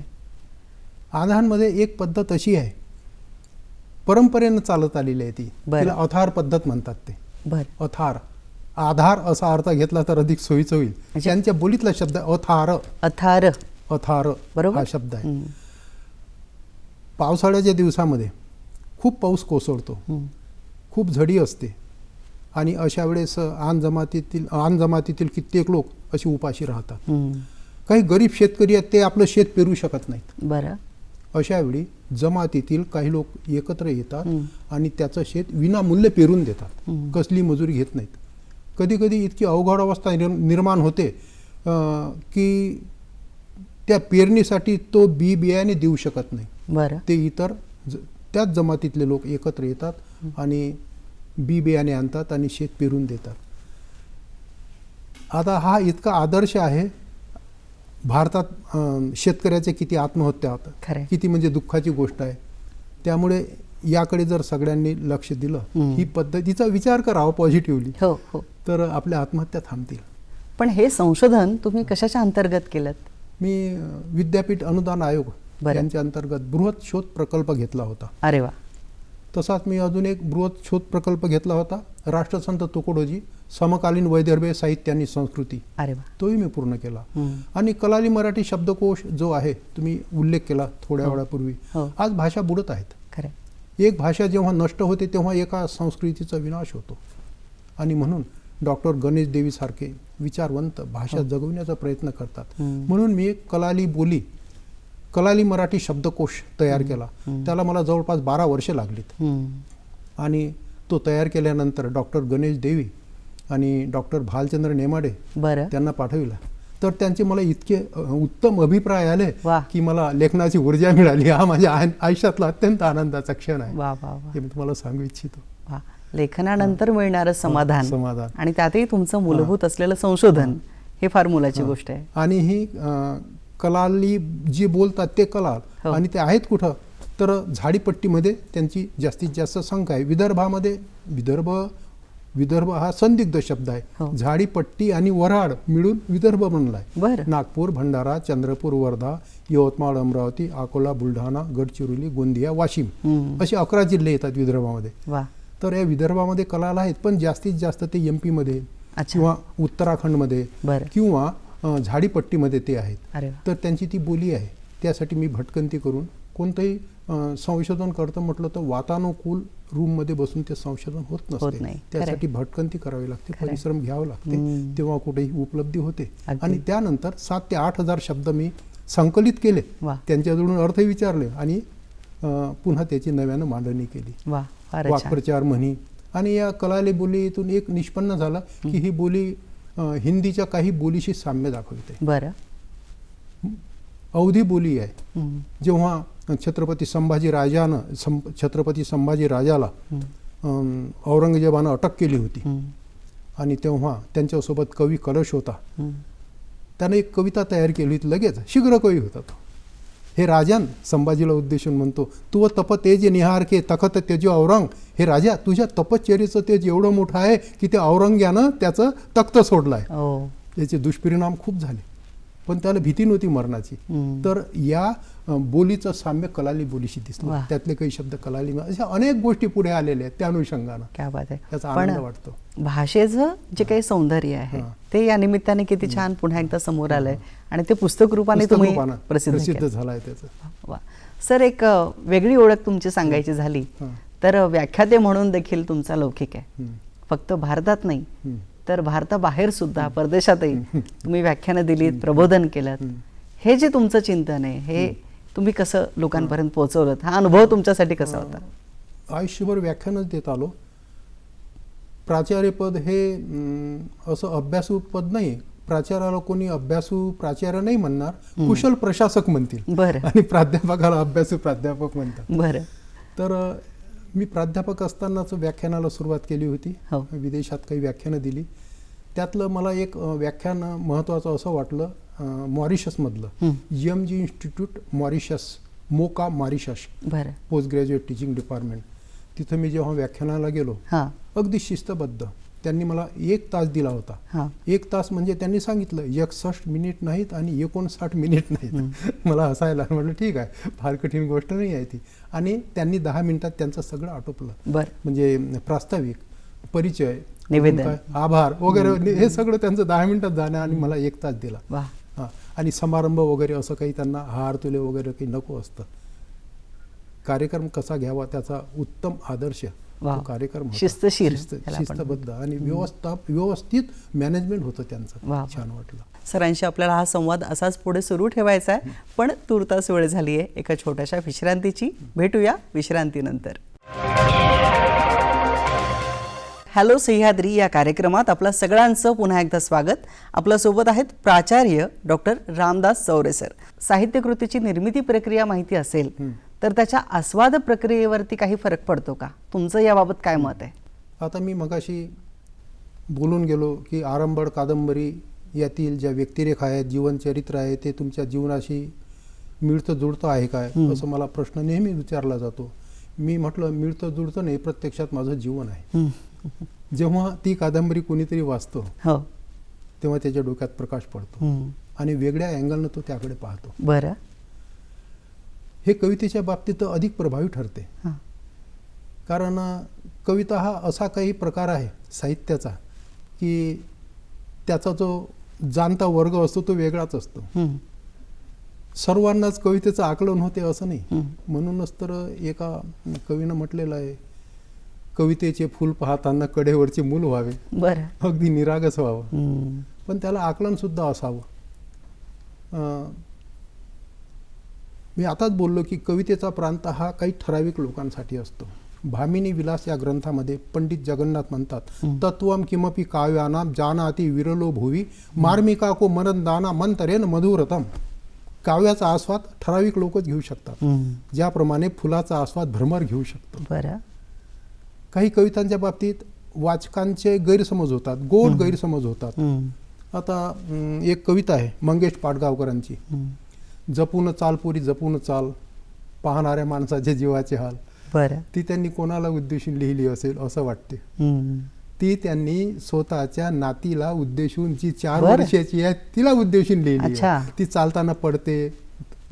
आंधांमध्ये एक पद्धत अशी आहे, परंपरेनं चालत आलेली आहे ती. तिला अथार पद्धत म्हणतात. ते अथार, आधार असा अर्थ घेतला तर अधिक सोयीचं होईल. त्यांच्या बोलीतला शब्द अथार. अथार अथार हा शब्द आहे. पावसाळ्याच्या दिवसामध्ये खूप पाऊस कोसळतो, खूप झडी असते आणि अशा वेळेस आन जमातीतील कित्येक लोक अशी उपाशी राहतात. काही गरीब शेतकरी आहेत, ते आपलं शेत पेरू शकत नाहीत. बरं. अशा वेळी जमातीतील काही लोक एकत्र येतात आणि त्याचं शेत विनामूल्य पेरून देतात, कसली मजुरी घेत नाहीत. कधी कधी इतकी अवघड अवस्था निर्माण होते की त्या पेरणीसाठी तो बियाणे देऊ शकत नाही. बरं. ते इतर त्याच जमातीतले लोक एकत्र येतात आणि बियाणे आणतात आणि शेत पेरून देतात. आता हा इतका आदर्श आहे. भारतात शेतकऱ्याचे किती आत्महत्या होतात, खरंय. किती म्हणजे दुःखाची गोष्ट आहे. त्यामुळे याकडे जर सगळ्यांनी लक्ष दिलं, ही पद्धतीचा विचार करावा पॉझिटिव्हली, हो हो. तर आपल्या आत्महत्या थांबतील. पण हे संशोधन तुम्ही कशाच्या अंतर्गत केलं? मी विद्यापीठ अनुदान आयोग बरं. यांच्या अंतर्गत बृहत शोध प्रकल्प घेतला होता. अरे वा. तसाच मी अजून एक बृहत शोध प्रकल्प घेतला होता, राष्ट्रसंत तुकडोजी समकालीन वैदर्भीय साहित्य आणि संस्कृती. अरे वा. तोही मी पूर्ण केला. आणि कलाली मराठी शब्दकोश जो आहे, तुम्ही उल्लेख केला थोड्या वेळापूर्वी, हो. आज भाषा बुडत आहेत. खरं. एक भाषा जेव्हा नष्ट होते तेव्हा एका संस्कृतीचा विनाश होतो. आणि म्हणून डॉक्टर गणेश देवी सारखे विचारवंत भाषा जगविण्याचा प्रयत्न करतात. म्हणून मी एक कलाली मराठी शब्दकोश तयार केला. त्याला मला जवळपास 12 वर्षे लागलीत. आणि तो तयार केल्यानंतर डॉक्टर गणेश देवी आणि डॉक्टर भालचंद्र नेमाडे बरं. त्यांना पाठविला. तर त्यांचे मला इतके उत्तम अभिप्राय आले वा. की मला लेखनाची ऊर्जा मिळाली. हा माझ्या आयुष्यातला अत्यंत आनंदाचा क्षण आहे. वा वा वा. हे मी तुम्हाला सांगू इच्छितो. वा. लेखनानंतर मिळणारं समाधान आणि त्यातही तुमचं मूलभूत असलेलं संशोधन, हे फार मोलाची गोष्ट आहे. आणि ही कलाली जी बोलतात ते कलाल, आणि ते आहेत कुठं, तर झाडीपट्टीमध्ये त्यांची जास्तीत जास्त संख्या आहे. विदर्भामध्ये विदर्भ हा संदिग्ध शब्द आहे. झाडीपट्टी आणि वऱ्हाड मिळून विदर्भ बनलाय. नागपूर, भंडारा, चंद्रपूर, वर्धा, यवतमाळ, अमरावती, अकोला, बुलढाणा, गडचिरोली, गोंदिया, वाशिम असे 11 जिल्हे येतात विदर्भामध्ये. तर या विदर्भामध्ये कलाल आहेत, पण जास्तीत जास्त ते MP मध्ये किंवा उत्तराखंडमध्ये किंवा झाडीपट्टीमध्ये ते आहेत. तर त्यांची ती बोली आहे. त्यासाठी मी भटकंती करून कोणतंही संशोधन करतं म्हटलं तर वातानुकूल रूममध्ये बसून ते संशोधन होत नसते. त्यासाठी भटकंती करावी लागते, परिश्रम घ्यावं लागते, तेव्हा कुठेही उपलब्धी होते. आणि त्यानंतर 7 ते 8 हजार शब्द मी संकलित केले, त्यांच्याजवळून अर्थ विचारले आणि पुन्हा त्याची नव्यानं मांडणी केली. वाक्प्रचार म्हणी. आणि या कलाली बोलीतून एक निष्पन्न झालं की ही बोली हिंदीच्या काही बोलीशी साम्य दाखवते. बरं. अवधी बोली आहे. जेव्हा छत्रपती संभाजी राजाला औरंगजेबानं अटक केली होती आणि तेव्हा त्यांच्यासोबत कवी कलश होता, त्याने एक कविता तयार केली होती. लगेच शीघ्र कवी होता तो. हे राजन संभाजीला उद्देशून म्हणतो, तू तप तेज निहार के तखत तेज औरंग. हे राजा, तुझ्या तपश्चर्येचं तेज एवढं मोठं आहे की ते औरंग्यानं त्याचं तख्त सोडलाय. याचे दुष्परिणाम खूप झाले, पण त्याला भीती नव्हती मरणाची. तर या बोलीचं साम्य कलाली बोलीशी दिसलं. त्यातले काही शब्द कलाली, अशा अनेक गोष्टी पुढे आलेल्या आहेत त्या अनुषंगानं. क्या बात आहे. त्याचा आनंद वाटतो. भाषेचं जे काही सौंदर्य आहे ते या निमित्ताने किती छान पुन्हा एकदा समोर आलंय आणि ते पुस्तक रूपाने तुम्ही प्रसिद्ध झालंय त्याचं. वा. सर, एक वेगळी ओळख तुमची सांगायची झाली तर व्याख्याते म्हणून देखील तुमचा लौकिक आहे. फक्त भारतात नाही तर भारताबाहेर सुद्धा, परदेशातही तुम्ही व्याख्यानं दिलीत, प्रबोधन केलं. हे जे तुमचं चिंतन आहे, हे तुम्ही कसं लोकांपर्यंत पोहोचवलं? हा अनुभव तुमच्यासाठी कसा होता? आयुष्यभर व्याख्यानच देत आलो. प्राचार्यपद हे असं अभ्यासू पद नाही. प्राचार्याला कोणी अभ्यासू प्राचार्य नाही म्हणणार, कुशल प्रशासक म्हणतील. बरं. आणि प्राध्यापकाला अभ्यासू प्राध्यापक म्हणतात. बरं. तर मी प्राध्यापक असतानाच व्याख्यानाला सुरुवात केली होती. विदेशात काही व्याख्यानं दिली. त्यातलं मला एक व्याख्यान महत्त्वाचं असं वाटलं, मॉरिशसमधलं. MG institute Mauritius, Moka Mauritius, post graduate teaching department. तिथं मी जेव्हा व्याख्यानाला गेलो, अगदी शिस्तबद्ध त्यांनी मला 1 तास दिला होता. 1 तास म्हणजे त्यांनी सांगितलं 61 मिनिट नाहीत आणि 59 मिनिट नाहीत. मला हसायला म्हटलं ठीक आहे, फार कठीण गोष्ट नाही आहे ती. आणि त्यांनी 10 मिनिटात त्यांचं सगळं आटोपलं. म्हणजे प्रास्ताविक, परिचय, निवेदन, आभार वगैरे हे सगळं त्यांचं 10 मिनिटात जाणं आणि मला 1 तास दिला. आणि समारंभ वगैरे असं काही त्यांना हार तुले वगैरे काही नको असतं. कार्यक्रम कसा घ्यावा त्याचा उत्तम आदर्श कार्यक्रम, शिस्तबद्ध आणि व्यवस्थित मॅनेजमेंट होतं त्यांचं. छान वाटलं. सरांशी आपल्याला हा संवाद असाच पुढे सुरू ठेवायचा आहे, पण तूर्तास वेळ झाली आहे एका छोट्याशा विश्रांतीची. भेटूया विश्रांतीनंतर. हॅलो सह्याद्री या कार्यक्रमात आपलं सगळ्यांचं पुन्हा एकदा स्वागत. आपल्यासोबत आहेत प्राचार्य डॉक्टर रामदास चौरे सर. साहित्यकृतीची निर्मिती प्रक्रिया माहिती असेल तर त्याच्या आस्वाद प्रक्रियेवरती काही फरक पडतो का? तुमचं याबाबत काय मत आहे? आता मी मगाशी बोलून गेलो की आरंभट कादंबरी यातील ज्या व्यक्तिरेखा आहेत, जीवनचरित्र आहे, ते तुमच्या जीवनाशी मिळतं जुळतं आहे काय, असं मला प्रश्न नेहमी विचारला जातो. मी म्हटलं मिळतं जुळतं नाही, प्रत्यक्षात माझं जीवन आहे. जेव्हा ती कादंबरी कोणीतरी वाचतो हो, तेव्हा त्याच्या डोक्यात प्रकाश पडतो आणि वेगळ्या अँगलनं तो त्याकडे पाहतो. बरं. हे कवितेच्या बाबतीत अधिक प्रभावी ठरते. कारण कविता हा असा काही प्रकार आहे साहित्याचा की त्याचा जो जाणता वर्ग असतो तो वेगळाच असतो. सर्वांनाच कवितेचं आकलन होते असं नाही. म्हणूनच तर एका कवीनं म्हटलेलं आहे, कवितेचे फूल पाहताना कडेवरचे मूल व्हावे. बरं. अगदी निरागस व्हावं, पण त्याला आकलन सुद्धा असावं. मी आताच बोललो की कवितेचा प्रांत हा काही ठराविक लोकांसाठी असतो. भामिनी विलास या ग्रंथामध्ये पंडित जगन्नाथ म्हणतात, तत्वम किमपि काव्यानाम जानाति विरलो भुवी मार्मिका को मनंदाना मंतरेन मधुरतम. काव्याचा आस्वाद ठराविक लोकच घेऊ शकतात, ज्याप्रमाणे फुलाचा आस्वाद भ्रमर घेऊ शकतो. बरं. काही कवितांच्या बाबतीत वाचकांचे गैरसमज होतात, गोड गैरसमज होतात. आता एक कविता आहे मंगेश पाडगावकरांची, जपून चाल पुरी जपून चाल, पाहणाऱ्या माणसाचे जीवाचे हाल. बरं. ती त्यांनी कोणाला उद्देशून लिहिली असेल असं वाटते. ती त्यांनी स्वतःच्या नातीला उद्देशून, जी 4 वर्षाची आहे तिला उद्देशून लिहिली आहे. ती चालताना पडते,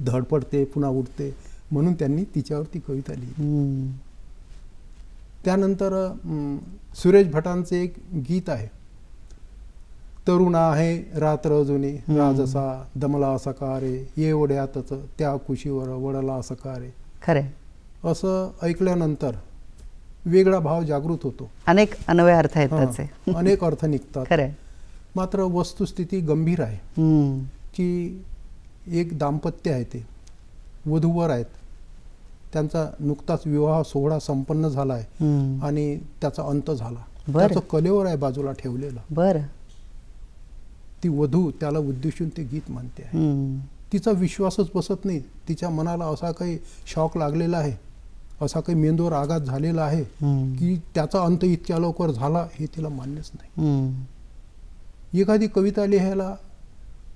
धडपडते, पुन्हा उठते, म्हणून त्यांनी तिच्यावर ती कविता लिहिली. त्यानंतर सुरेश भटांचे एक गीत आहे, तरुणा आहे रात्र जुनी राजसा दमला सकारे, ये ओढ्यातच त्या कुशीवर वडला सकारे. खरंय. असं ऐकल्यानंतर वेगळा भाव जागृत होतो. अनेक अन्वय अर्थ आहेत त्याचे, अनेक अर्थ निघतात. खरंय. मात्र वस्तुस्थिती गंभीर आहे की एक दाम्पत्य आहे, ते वधूवर आहेत, त्यांचा नुकताच विवाह सोहळा संपन्न झाला आहे आणि त्याचा अंत झाला. त्याचं कलेवर आहे बाजूला ठेवलेलं. बरं. ती वधू त्याला उद्देशून ते गीत म्हणते आहे. तिचा विश्वासच बसत नाही. तिच्या मनाला असा काही शॉक लागलेला आहे, असा काही मेंदूवर आघात झालेला आहे की त्याचा अंत इतक्या लवकर झाला हे तिला मान्यच नाही. एखादी कविता लिहायला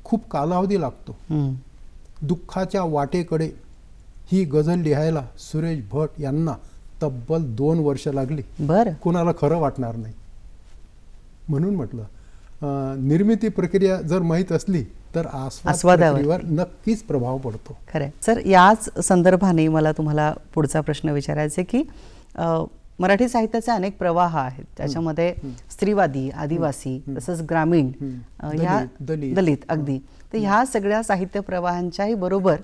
खूप कालावधी लागतो. दुःखाच्या वाटेकडे ही गझल लिहायला सुरेश भट यांना तब्बल 2 वर्ष लागली. बरं. कोणाला खरं वाटणार नाही. म्हणून म्हटलं निर्मिती प्रक्रिया जर माहीत असली तर आस्वादावर नक्कीच प्रभाव पडतो. खरंय. सर, याच संदर्भाने मला तुम्हाला पुढचा प्रश्न विचारायचा की मराठी साहित्याचे अनेक प्रवाह आहेत, त्याच्यामध्ये स्त्रीवादी, आदिवासी, तसंच ग्रामीण, ह्या दलित अगदी. तर ह्या सगळ्या साहित्य प्रवाहांच्याही बरोबर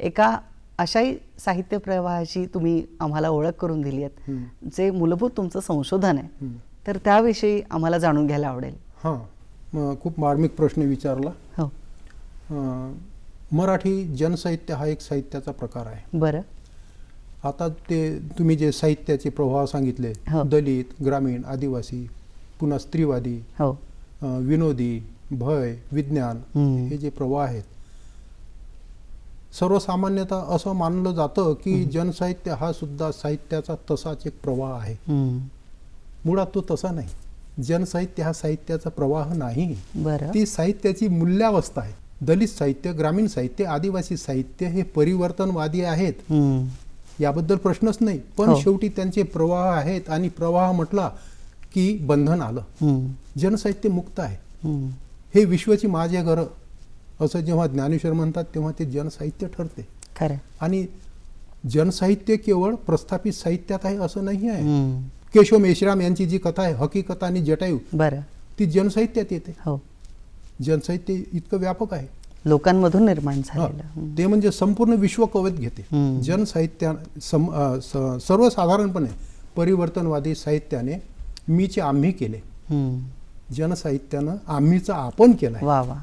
एका अशाही साहित्य प्रवाहाची तुम्ही आम्हाला ओळख करून दिली आहे, जे मूलभूत तुमचं संशोधन आहे. तर त्याविषयी आम्हाला जाणून घ्यायला आवडेल. खूप मार्मिक प्रश्न विचारला. हो. मराठी जनसाहित्य हा एक साहित्याचा प्रकार आहे. बरं. आता ते तुम्ही जे साहित्याचे प्रवाह सांगितले, दलित, ग्रामीण, आदिवासी, पुन्हा स्त्रीवादी, विनोदी, भय, विज्ञान, हे जे प्रवाह आहेत, सर्वसामान्यतः असं मानलं जातं की जनसाहित्य हा सुद्धा साहित्याचा तसाच एक प्रवाह आहे. मुळात तो तसा नाही. जनसाहित्य हा साहित्याचा प्रवाह नाही, ती साहित्याची मूल्यावस्था आहे. दलित साहित्य, ग्रामीण साहित्य, आदिवासी साहित्य हे परिवर्तनवादी आहेत, याबद्दल प्रश्नच नाही. पण शेवटी त्यांचे प्रवाह आहेत आणि प्रवाह म्हटला की बंधन आलं. जनसाहित्य मुक्त आहे. हे विश्वाची माझे घर असं जेव्हा ज्ञानेश्वर म्हणतात तेव्हा ते जनसाहित्य ठरते. खरं. आणि जनसाहित्य केवळ प्रस्थापित साहित्यात आहे असं नाही आहे. केशव मेश्राम यांची जी कथा आहे, हकीकत आणि जटायू, ती जनसाहित्यात येते. जनसाहित्य इतकं व्यापक आहे, लोकांमधून निर्माण झालेलं, ते म्हणजे संपूर्ण विश्व कवच घेते. जनसाहित्या सर्वसाधारणपणे परिवर्तनवादी साहित्याने मीचे आम्ही केले, जनसाहित्यानं आम्हीचा आपण केलाय. वा वा.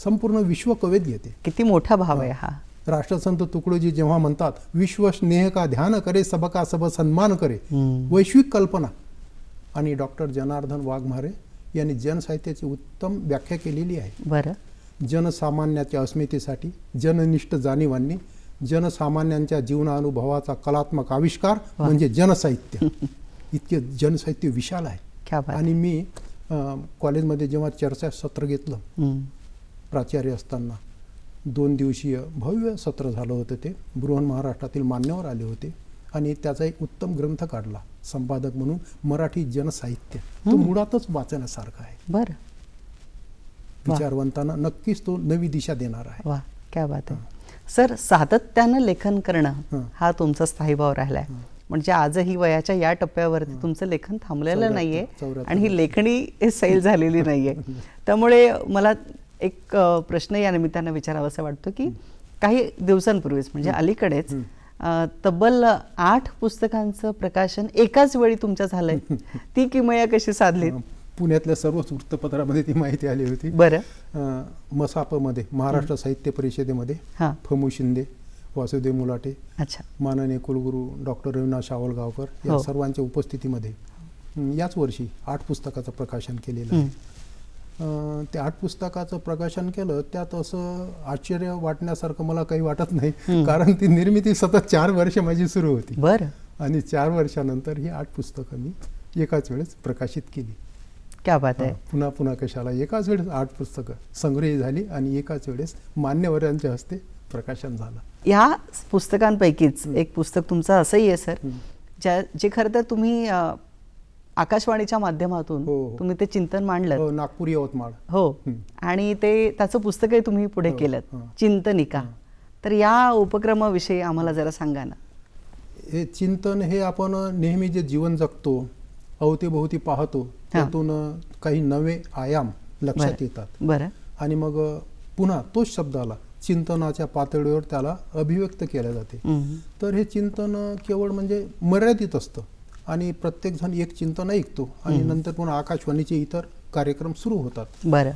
संपूर्ण विश्व कवेत घेते. किती मोठा भाव आहे हा. राष्ट्रसंत तुकडोजी जेव्हा म्हणतात विश्व स्नेह का ध्यान करे सबका सब सन्मान करे, वैश्विक कल्पना. आणि डॉक्टर जनार्दन वाघमारे यांनी जनसाहित्याची उत्तम व्याख्या केलेली आहे. बरं. जनसामान्याच्या अस्मितेसाठी जननिष्ठ जाणीवांनी जनसामान्यांच्या जीवनानुभवाचा कलात्मक आविष्कार म्हणजे जनसाहित्य. इतके जनसाहित्य विशाल आहे. क्या बात. आणि मी कॉलेजमध्ये जेव्हा चर्चासत्र घेतलं प्राचार्य असताना, 2 दिवसीय भव्य सत्र झालं होतं. ते बृहन महाराष्ट्रातील मान्यवर आले होते आणि त्याचा एक उत्तम ग्रंथ काढला संपादक म्हणून, मराठी जनसाहित्य. तो मुळातच वाचण्यासारखा आहे. बरं. विचारवंतांना नक्कीच तो नवी दिशा देणार आहे. वा, क्या बात आहे. सर, सातत्यानं लेखन करणं हा तुमचा स्थायी भाव राहिलाय. म्हणजे आजही वयाच्या या टप्प्यावरती तुमचं लेखन थांबलेलं नाहीये आणि ही लेखणी सैल झालेली नाहीये. त्यामुळे मला एक प्रश्न या निमित्तानं विचारावासा वाटतो की काही दिवसांपूर्वीच म्हणजे अलीकडेच तब्बल 8 पुस्तकांचं प्रकाशन एकाच वेळी तुमच्या झालंय. ती किमया कशी साधली? पुण्यातल्या सर्वच वृत्तपत्रामध्ये ती माहिती आली होती. बरं. मसापमध्ये महाराष्ट्र साहित्य परिषदेमध्ये फमू शिंदे, वासुदेव मुलाटे, अच्छा, माननीय कुलगुरू डॉक्टर रविनाथ शावलगावकर या सर्वांच्या उपस्थितीमध्ये याच वर्षी 8 पुस्तकाचं प्रकाशन केलेलं आहे. ते 8 पुस्तकाचं प्रकाशन केलं. त्यात असं आश्चर्य वाटण्यासारखं मला काही वाटत नाही, कारण ती निर्मिती सतत 4 वर्ष माझी सुरू होती. बरं. आणि 4 वर्षानंतर ही 8 पुस्तकं मी एकाच वेळेस प्रकाशित केली. क्या बात आहे. पुन्हा पुन्हा कशाला, एकाच वेळेस 8 पुस्तकं संग्रहित झाली आणि एकाच वेळेस मान्यवरांच्या हस्ते प्रकाशन झालं. या पुस्तकांपैकीच एक पुस्तक तुमचं असंही आहे सर, जे खरं तर तुम्ही आकाशवाणीच्या माध्यमातून तुम्ही ते चिंतन मांडलं. नागपूर यवतमाळ. हो. आणि ते त्याचं पुस्तकही तुम्ही पुढे केलं, चिंतनिका. तर या उपक्रमाविषयी आम्हाला जरा सांगा ना. हे चिंतन हे आपण नेहमी जे जीवन जगतो, अवतीभोवती पाहतो, त्यातून काही नवे आयाम लक्षात येतात. बरं. आणि मग पुन्हा तोच शब्दाला चिंतनाच्या पातळीवर त्याला अभिव्यक्त केल्या जाते. तर हे चिंतन केवळ म्हणजे मर्यादित असतं आणि प्रत्येक जण एक चिंतन ऐकतो आणि नंतर पुन्हा आकाशवाणीचे इतर कार्यक्रम सुरू होतात. बरं.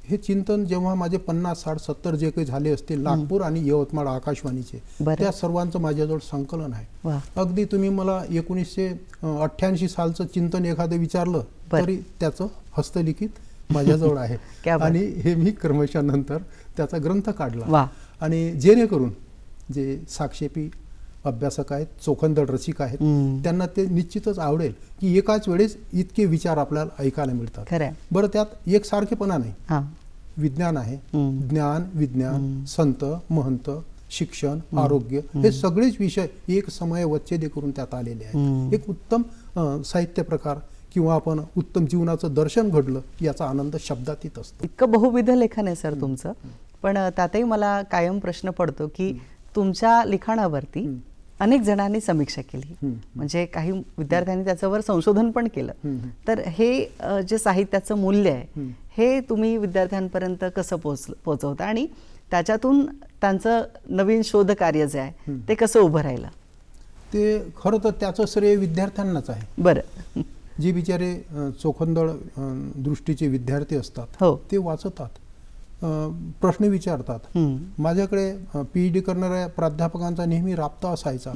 हे चिंतन जेव्हा माझे 50, 60, 70 जे काही झाले असतील नागपूर आणि यवतमाळ आकाशवाणीचे, त्या सर्वांचं माझ्याजवळ संकलन आहे. अगदी तुम्ही मला 1988 सालचं चिंतन एखादं विचारलं तरी त्याचं हस्तलिखित माझ्याजवळ आहे. आणि हे मी क्रमशः नंतर त्याचा ग्रंथ काढला. आणि जेणेकरून जे साक्षेपी अभ्यासक आहेत, चोखंदळ रसिक आहेत, त्यांना ते निश्चितच आवडेल की एकाच वेळेस इतके विचार आपल्याला ऐकायला मिळतात. बरं, त्यात एकसारखेपणा नाही. विज्ञान आहे, ज्ञान, विज्ञान, संत, महंत, शिक्षण, आरोग्य हे सगळेच विषय एक समय वच्छेदे करून त्यात आलेले आहेत. एक उत्तम साहित्य प्रकार किंवा आपण उत्तम जीवनाचं दर्शन घडलं याचा आनंद शब्दात येत असतो. इतकं बहुविध लेखन आहे सर तुमचं. पण त्यातही मला कायम प्रश्न पडतो की तुमच्या लिखाणावरती अनेक जणांनी समीक्षा केली, म्हणजे काही विद्यार्थ्यांनी त्याच्यावर संशोधन पण केलं. तर हे जे साहित्याचं मूल्य आहे हे तुम्ही विद्यार्थ्यांपर्यंत कसं पोहोचवता आणि त्याच्यातून त्यांचं नवीन शोध कार्य जे आहे ते कसं उभं राहिलं? ते खरं तर त्याचं श्रेय विद्यार्थ्यांनाच आहे. बरं. जे बिचारे चोखंदळ दृष्टीचे विद्यार्थी असतात ते वाचतात, प्रश्न विचारतात. माझ्याकडे PhD करणाऱ्या प्राध्यापकांचा नेहमी राबता असायचा.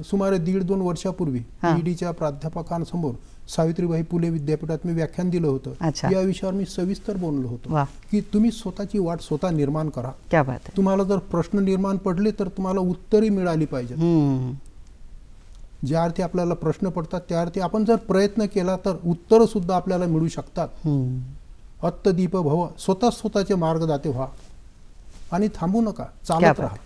सुमारे 1.5-2 वर्षापूर्वी PhDच्या प्राध्यापकांसमोर सावित्रीबाई फुले विद्यापीठात मी व्याख्यान दिलं होतं. या विषयावर मी सविस्तर बोललो होतो की तुम्ही स्वतःची वाट स्वतः निर्माण करा. तुम्हाला जर प्रश्न निर्माण पडले तर तुम्हाला उत्तरही मिळाली पाहिजे. ज्या अर्थी आपल्याला प्रश्न पडतात त्या अर्थी आपण जर प्रयत्न केला तर उत्तर सुद्धा आपल्याला मिळू शकतात. अत्तदीप भव, स्वतःचे मार्गदाते व्हा आणि थांबू नका, चालत राहा.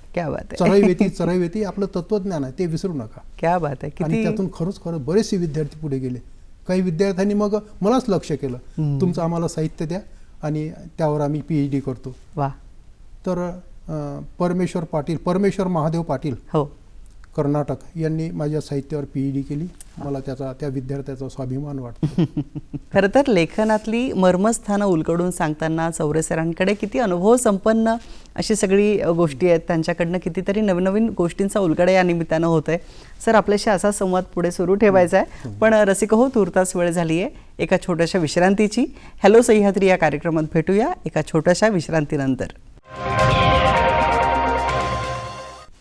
चरैवेती आपलं तत्वज्ञान आहे, ते विसरू नका. क्या बात आहे. आणि त्यातून खरंच बरेचसे विद्यार्थी पुढे गेले. काही विद्यार्थ्यांनी मग मलाच लक्ष केलं, तुमचं आम्हाला साहित्य द्या आणि त्यावर आम्ही PhD करतो. तर परमेश्वर महादेव पाटील कर्नाटक यांनी माझ्या साहित्यावर PhD केली. मला त्या विद्यार्थ्याचा स्वाभिमान वाटतो. खरं तर लेखनातली मर्मस्थानं उलगडून सांगताना चौरे सरांकडे किती अनुभव संपन्न अशी सगळी गोष्टी आहेत, त्यांच्याकडनं कितीतरी नवीन नवीन गोष्टींचा उलगडा या निमित्तानं होत आहे. सर, आपल्याशी असा संवाद पुढे सुरू ठेवायचा आहे, पण रसिक हो, तूर्तास वेळ झाली आहे एका छोट्याशा विश्रांतीची. हॅलो सह्याद्री या कार्यक्रमात भेटूया एका छोट्याशा विश्रांतीनंतर.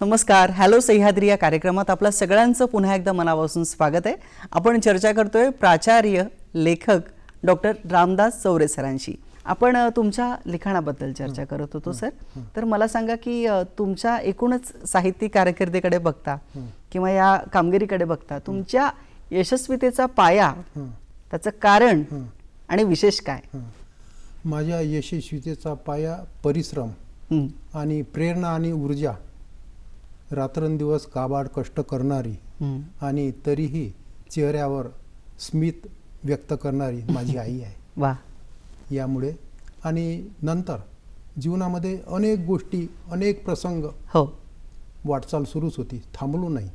नमस्कार. हॅलो सह्याद्री या कार्यक्रमात आपल्या सगळ्यांचं पुन्हा एकदा मनापासून स्वागत आहे. आपण चर्चा करतोय प्राचार्य लेखक डॉक्टर रामदास चौरे सरांशी. आपण तुमच्या लिखाणाबद्दल चर्चा करत होतो सर. तर मला सांगा की तुमच्या एकूणच साहित्यिक कारकिर्दीकडे बघता किंवा या कामगिरीकडे बघता तुमच्या यशस्वीतेचा पाया, त्याचं कारण आणि विशेष काय? माझ्या यशस्वीतेचा पाया परिश्रम आणि प्रेरणा आणि ऊर्जा, रात्रंदिवस काबाड कष्ट करणारी आणि तरीही चेहऱ्यावर स्मित व्यक्त करणारी माझी आई आहे. वा. यामुळे आणि नंतर जीवनामध्ये अनेक गोष्टी, अनेक प्रसंग, हो, वाटचाल सुरूच होती, थांबलो नाही,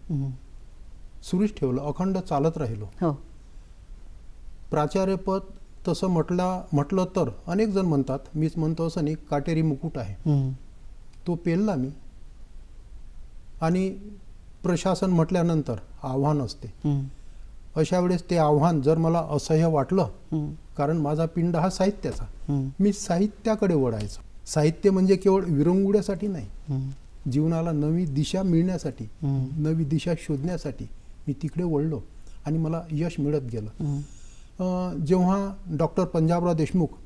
सुरूच ठेवलं, अखंड चालत राहिलो. हो. प्राचार्यपद तसं म्हटलं तर अनेक जण म्हणतात, मीच म्हणतो असं नाही, काटेरी मुकुट आहे, तो पेलला मी. आणि प्रशासन म्हटल्यानंतर आव्हान असते. अशा वेळेस ते आव्हान जर मला असह्य वाटलं, कारण माझा पिंड हा साहित्याचा, मी साहित्याकडे वळायचो. साहित्य म्हणजे केवळ विरंगुळ्यासाठी नाही, जीवनाला नवी दिशा मिळण्यासाठी, नवी दिशा शोधण्यासाठी मी तिकडे वळलो आणि मला यश मिळत गेलं. जेव्हा डॉक्टर पंजाबराव देशमुख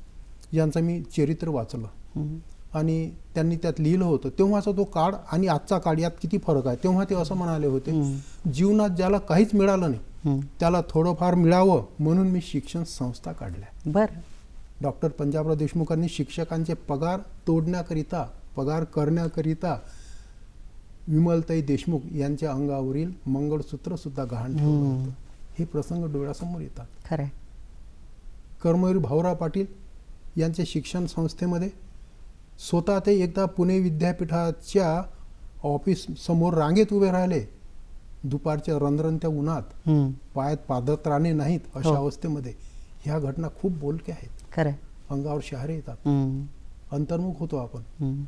यांचं मी चरित्र वाचलं आणि त्यांनी त्यात लिहिलं होतं, तेव्हाचा तो काळ आणि आजचा काळ यात किती फरक आहे. तेव्हा ते असं म्हणाले होते, जीवनात ज्याला काहीच मिळालं नाही त्याला थोडंफार मिळावं म्हणून मी शिक्षण संस्था काढल्या. बरं. डॉक्टर पंजाबराव देशमुखांनी शिक्षकांचे पगार तोडण्याकरिता, पगार करण्याकरिता विमलताई देशमुख यांच्या अंगावरील मंगळसूत्र सुद्धा गहाण ठेवलं होतं. हे प्रसंग डोळ्यासमोर येतात. खरं. कर्मवीर भाऊराव पाटील यांच्या शिक्षण संस्थेमध्ये स्वतः ते एकदा पुणे विद्यापीठाच्या ऑफिस समोर रांगेत उभे राहिले, दुपारच्या रंधरंत्या उन्हात, पायात पादत्राणे नाहीत अशा अवस्थेमध्ये. ह्या घटना खूप बोलक्या आहेत. खरं. अंगावर शहारे येतात. अंतर्मुख होतो आपण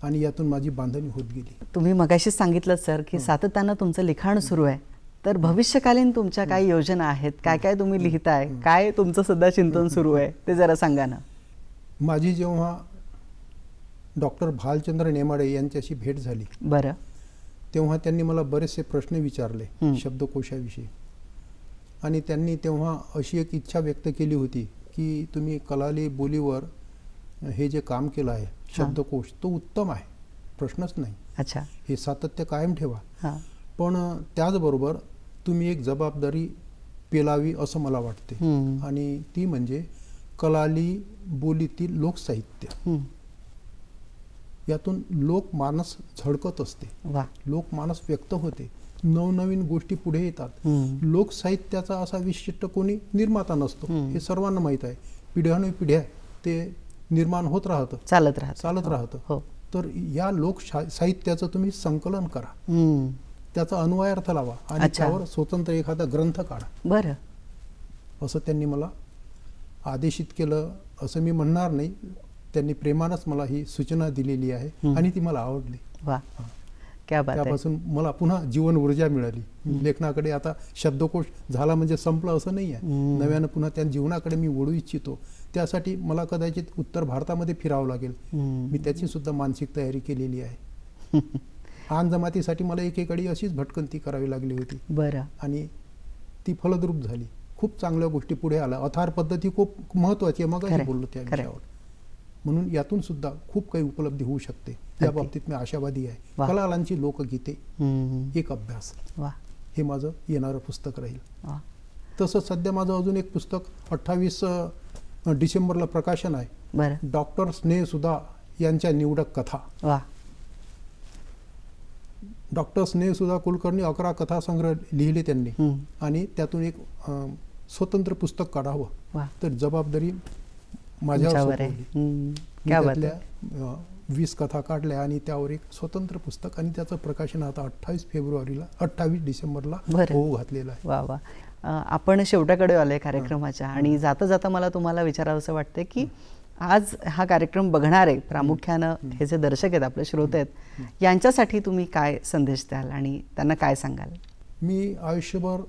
आणि यातून माझी बांधणी होत गेली. तुम्ही मगाशी सांगितलं सर की सातत्यानं तुमचं लिखाण सुरू आहे, तर भविष्यकालीन तुमच्या काय योजना आहेत, काय काय तुम्ही लिहिताय, काय तुमचं सध्या चिंतन सुरू आहे ते जरा सांगा ना. माझी जेव्हा डॉक्टर भालचंद्र नेमाडे यांच्याशी भेट झाली, बरं, तेव्हा त्यांनी मला बरेचसे प्रश्न विचारले शब्दकोशाविषयी. आणि त्यांनी तेव्हा अशी एक इच्छा व्यक्त केली होती की तुम्ही कलाली बोलीवर हे जे काम केलं आहे, शब्दकोश, तो उत्तम आहे, प्रश्नच नाही. अच्छा. हे सातत्य कायम ठेवा, पण त्याचबरोबर तुम्ही एक जबाबदारी पेलावी असं मला वाटते. आणि ती म्हणजे कलाली बोलीतील लोकसाहित्य. यातून लोकमानस झळकत असते, लोकमानस व्यक्त होते, नवनवीन गोष्टी पुढे येतात. लोकसाहित्याचा असा विशिष्ट कोणी निर्माता नसतो, हे सर्वांना माहीत आहे. पिढ्यानुपिढ्या ते निर्माण होत राहतं, चालत राहतं. तर या लोकसाहित्याचं तुम्ही संकलन करा, त्याचा अन्वयार्थ लावा आणि त्यावर स्वतंत्र एखादा ग्रंथ काढा. बरं. असं त्यांनी मला आदेशित केलं असं मी म्हणणार नाही, त्यांनी प्रेमानच मला ही सूचना दिलेली आहे आणि ती मला आवडली. वा, क्या बात आहे. त्यापासून मला पुन्हा जीवन ऊर्जा मिळाली. लेखनाकडे आता शब्दकोश झाला म्हणजे संपलं असं नाही आहे, नव्यानं पुन्हा त्या जीवनाकडे मी वळू इच्छितो. त्यासाठी मला कदाचित उत्तर भारतामध्ये फिरावं लागेल, मी त्याची सुद्धा मानसिक तयारी केलेली आहे. आन जमातीसाठी मला एकेकाळी अशीच भटकंती करावी लागली होती. बरं. आणि ती फलद्रूप झाली, खूप चांगल्या गोष्टी पुढे आल्या. अथार पद्धती खूप महत्वाची आहे, मग बोललो त्या विषयावर. म्हणून यातून सुद्धा खूप काही उपलब्धी होऊ शकते, या बाबतीत मी आशावादी आहे. कलालांची लोकगीते, एक अभ्यास, हे माझं येणारं पुस्तक राहील. तसं सध्या माझं अजून एक पुस्तक 28 डिसेंबरला प्रकाशन आहे, डॉक्टर स्नेहसुधा यांच्या निवडक कथा. डॉक्टर स्नेहसुधा कुलकर्णी 11 कथासंग्रह लिहिले त्यांनी आणि त्यातून एक स्वतंत्र पुस्तक काढावं, तर जबाबदारी माझ्यावर. 20 कथा काढल्या आणि त्यावर एक स्वतंत्र पुस्तक आणि त्याचं प्रकाशन आता 28 डिसेंबरला बरं. होऊ घातलेलं आहे. वा वा. आपण शेवटाकडे आलोय कार्यक्रमाच्या आणि जाता जाता मला तुम्हाला विचारावंसं वाटतं की आज हा कार्यक्रम बघणारे प्रामुख्यानं हे जे दर्शक आहेत, आपले श्रोते आहेत, यांच्यासाठी तुम्ही काय संदेश द्याल आणि त्यांना काय सांगाल? मी आयुष्यभर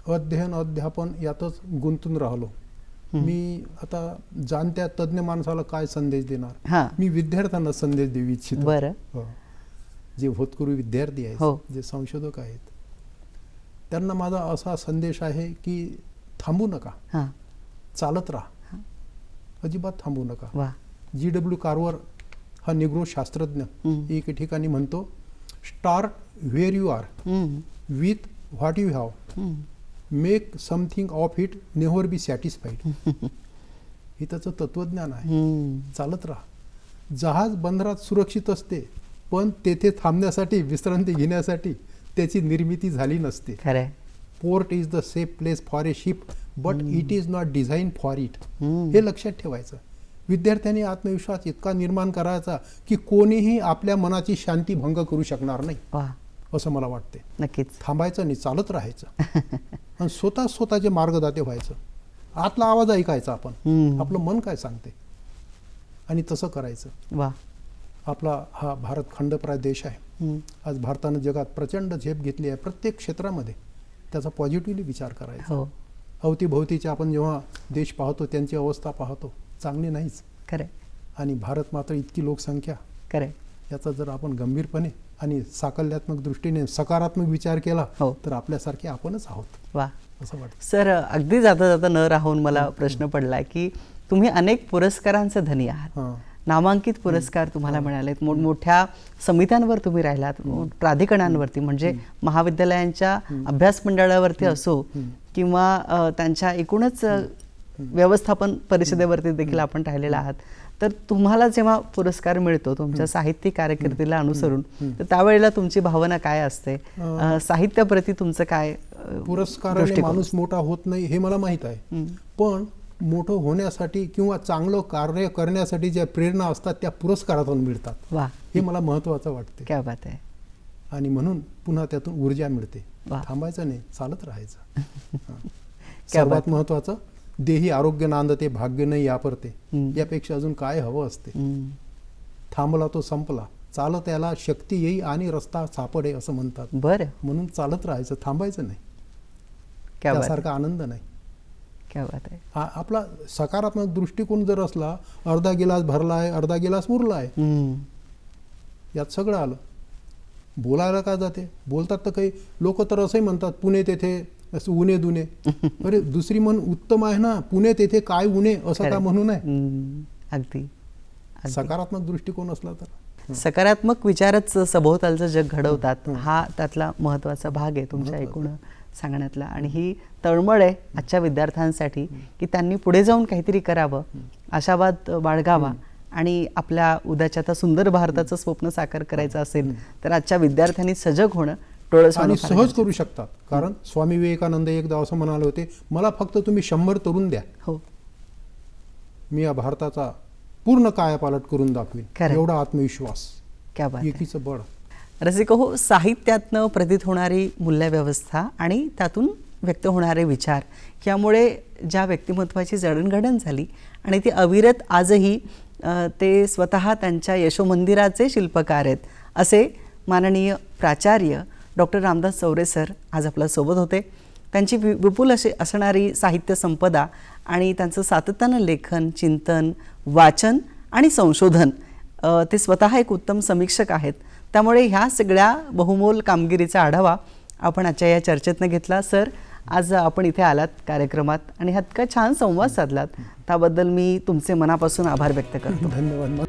अध्ययन अध्यापन यातच गुंतून राहिलो. मी आता जाणत्या तज्ज्ञ माणसाला काय संदेश देणार? हां. मी विद्यार्थ्यांना संदेश देऊ इच्छितो. बरं. हो. जे भूतपूर्व विद्यार्थी हो. आहेत, जे संशोधक आहेत, त्यांना माझा असा संदेश आहे की थांबू नका, हां. चालत राहा, अजिबात थांबू नका. वा. G.W. कार्वर हा निग्रो शास्त्रज्ञ एक ठिकाणी म्हणतो, start where you are with what you have, make something of it, never be satisfied. हे त्याचं तत्वज्ञान आहे. चालत राहा. जहाज बंदरात सुरक्षित असते, पण तेथे थांबण्यासाठी, विश्रांती घेण्यासाठी त्याची निर्मिती झाली नसते. खरंय. Port is the safe place for a ship, but it is not design for it. हे लक्षात ठेवायचं. विद्यार्थ्यांनी आत्मविश्वास इतका निर्माण करायचा की कोणीही आपल्या मनाची शांती भंग करू शकणार नाही, वा. असं मला वाटते. नक्कीच. थांबायचं नाही, चालत राहायचं आणि स्वतःचे मार्गदाते व्हायचं. आतला आवाज ऐकायचा आपण, आपलं मन काय सांगते आणि तसं करायचं. वा. आपला हा भारत खंडप्राय देश आहे. आज भारतानं जगात प्रचंड झेप घेतली आहे. प्रत्येक क्षेत्रामध्ये त्याचा पॉझिटिव्हली विचार करायचा. हो. अवतीभोवतीचे आपण जेव्हा देश पाहतो, त्यांची अवस्था पाहतो, चांगली नाहीच. खरंय. आणि भारत मात्र इतकी लोकसंख्या, खरंय. याचा जर आपण गंभीरपणे आणि साकल्यात्मक दृष्टीने सकारात्मक विचार केला हो. तर आपल्यासारखे आपणच आहोत, वा. असं वाटतं. सर, अगदी जाता जाता न राहून मला प्रश्न पडला की तुम्ही अनेक पुरस्कारांचे धनी आहात. हां. नामांकित पुरस्कार तुम्हाला मिळालेत, मोठमोठ्या समित्यांवर तुम्ही राहिलात, प्राधिकरणांवरती, म्हणजे महाविद्यालयांच्या अभ्यास मंडळावरती असो किंवा त्यांच्या एकूणच व्यवस्थापन परिषदेवरती देखील आपण राहिलेला आहात. तर तुम्हाला जेव्हा पुरस्कार मिळतो तुमच्या साहित्यिक कारकिर्दीला अनुसरून, तर त्यावेळेला तुमची भावना काय असते? साहित्याप्रती तुमचं काय पुरस्काराने दृष्टिकोन? माणूस मोठा होत नाही हे मला माहीत आहे, पण मोठं होण्यासाठी किंवा चांगलं कार्य करण्यासाठी ज्या प्रेरणा असतात त्या पुरस्कारातून मिळतात. वा. हे मला महत्त्वाचं वाटते. क्या बात आहे. आणि म्हणून पुन्हा त्यातून ऊर्जा मिळते. वा. थांबायचं नाही, चालत राहायचं. सर्वात महत्त्वाचं, देही आरोग्य नांदते, भाग्य नाही यापरते. यापेक्षा अजून काय हवं असते? थांबला तो संपला, चालत याला शक्ती येई आणि रस्ता सापडे, असं म्हणतात. बरं. म्हणून चालत राहायचं, थांबायचं नाही. क्या बात आहे. त्यासारखा आनंद नाही. क्या बात आहे. आपला सकारात्मक दृष्टिकोन जर असला, अर्धा गिलास भरला आहे, अर्धा गिलास उरला आहे, यात सगळं आलं. बोलायला का जाते? बोलतात तर काही लोक तर असंही म्हणतात, पुणे तेथे असं उणे दुने. अरे, दुसरी म्हण उत्तम आहे ना, पुणे तेथे काय उणे, असं का म्हणू नये? अगदी. सकारात्मक दृष्टिकोन असला तर. सकारात्मक विचारच सभोवतालचं जग घडवतात, हा त्यातला महत्त्वाचा भाग आहे तुमच्या एकूण सांगण्यातला. आणि ही तळमळ आहे आजच्या विद्यार्थ्यांसाठी की त्यांनी पुढे जाऊन काहीतरी करावं, आशावाद बाळगावा आणि आपल्या उद्याच्या त्या सुंदर भारताचं स्वप्न साकार करायचं असेल तर आजच्या विद्यार्थ्यांनी सजग होणं, डोळस आणि सहज करू शकतात. कारण स्वामी विवेकानंद एकदा असं म्हणाले होते, मला फक्त तुम्ही 100 तरुण द्या, हो, मी या भारताचा पूर्ण कायापालट करून दाखवीन. एवढा आत्मविश्वास, क्या बात आहे. एकीचं बळ. रसिको हो, साहित्यातनं प्रतीत होणारी मूल्यव्यवस्था आणि त्यातून व्यक्त होणारे विचार यामुळे ज्या व्यक्तिमत्वाची जडणघडण झाली आणि ती अविरत आजही ते स्वतः त्यांच्या यशोमंदिराचे शिल्पकार आहेत असे माननीय प्राचार्य डॉक्टर रामदास चौरे सर आज आपल्यासोबत होते. त्यांची विपुल अशी असणारी साहित्य संपदा आणि त्यांचं सातत्यानं लेखन, चिंतन, वाचन आणि संशोधन, ते स्वतः एक उत्तम समीक्षक आहेत. त्यामुळे ह्या सगळ्या बहुमोल कामगिरीचा आढावा आपण आजच्या या चर्चेतनं घेतला. सर, आज आपण इथे आलात कार्यक्रमात आणि हा इतका छान संवाद साधलात, त्याबद्दल मी तुमचे मनापासून आभार व्यक्त करतो. धन्यवाद.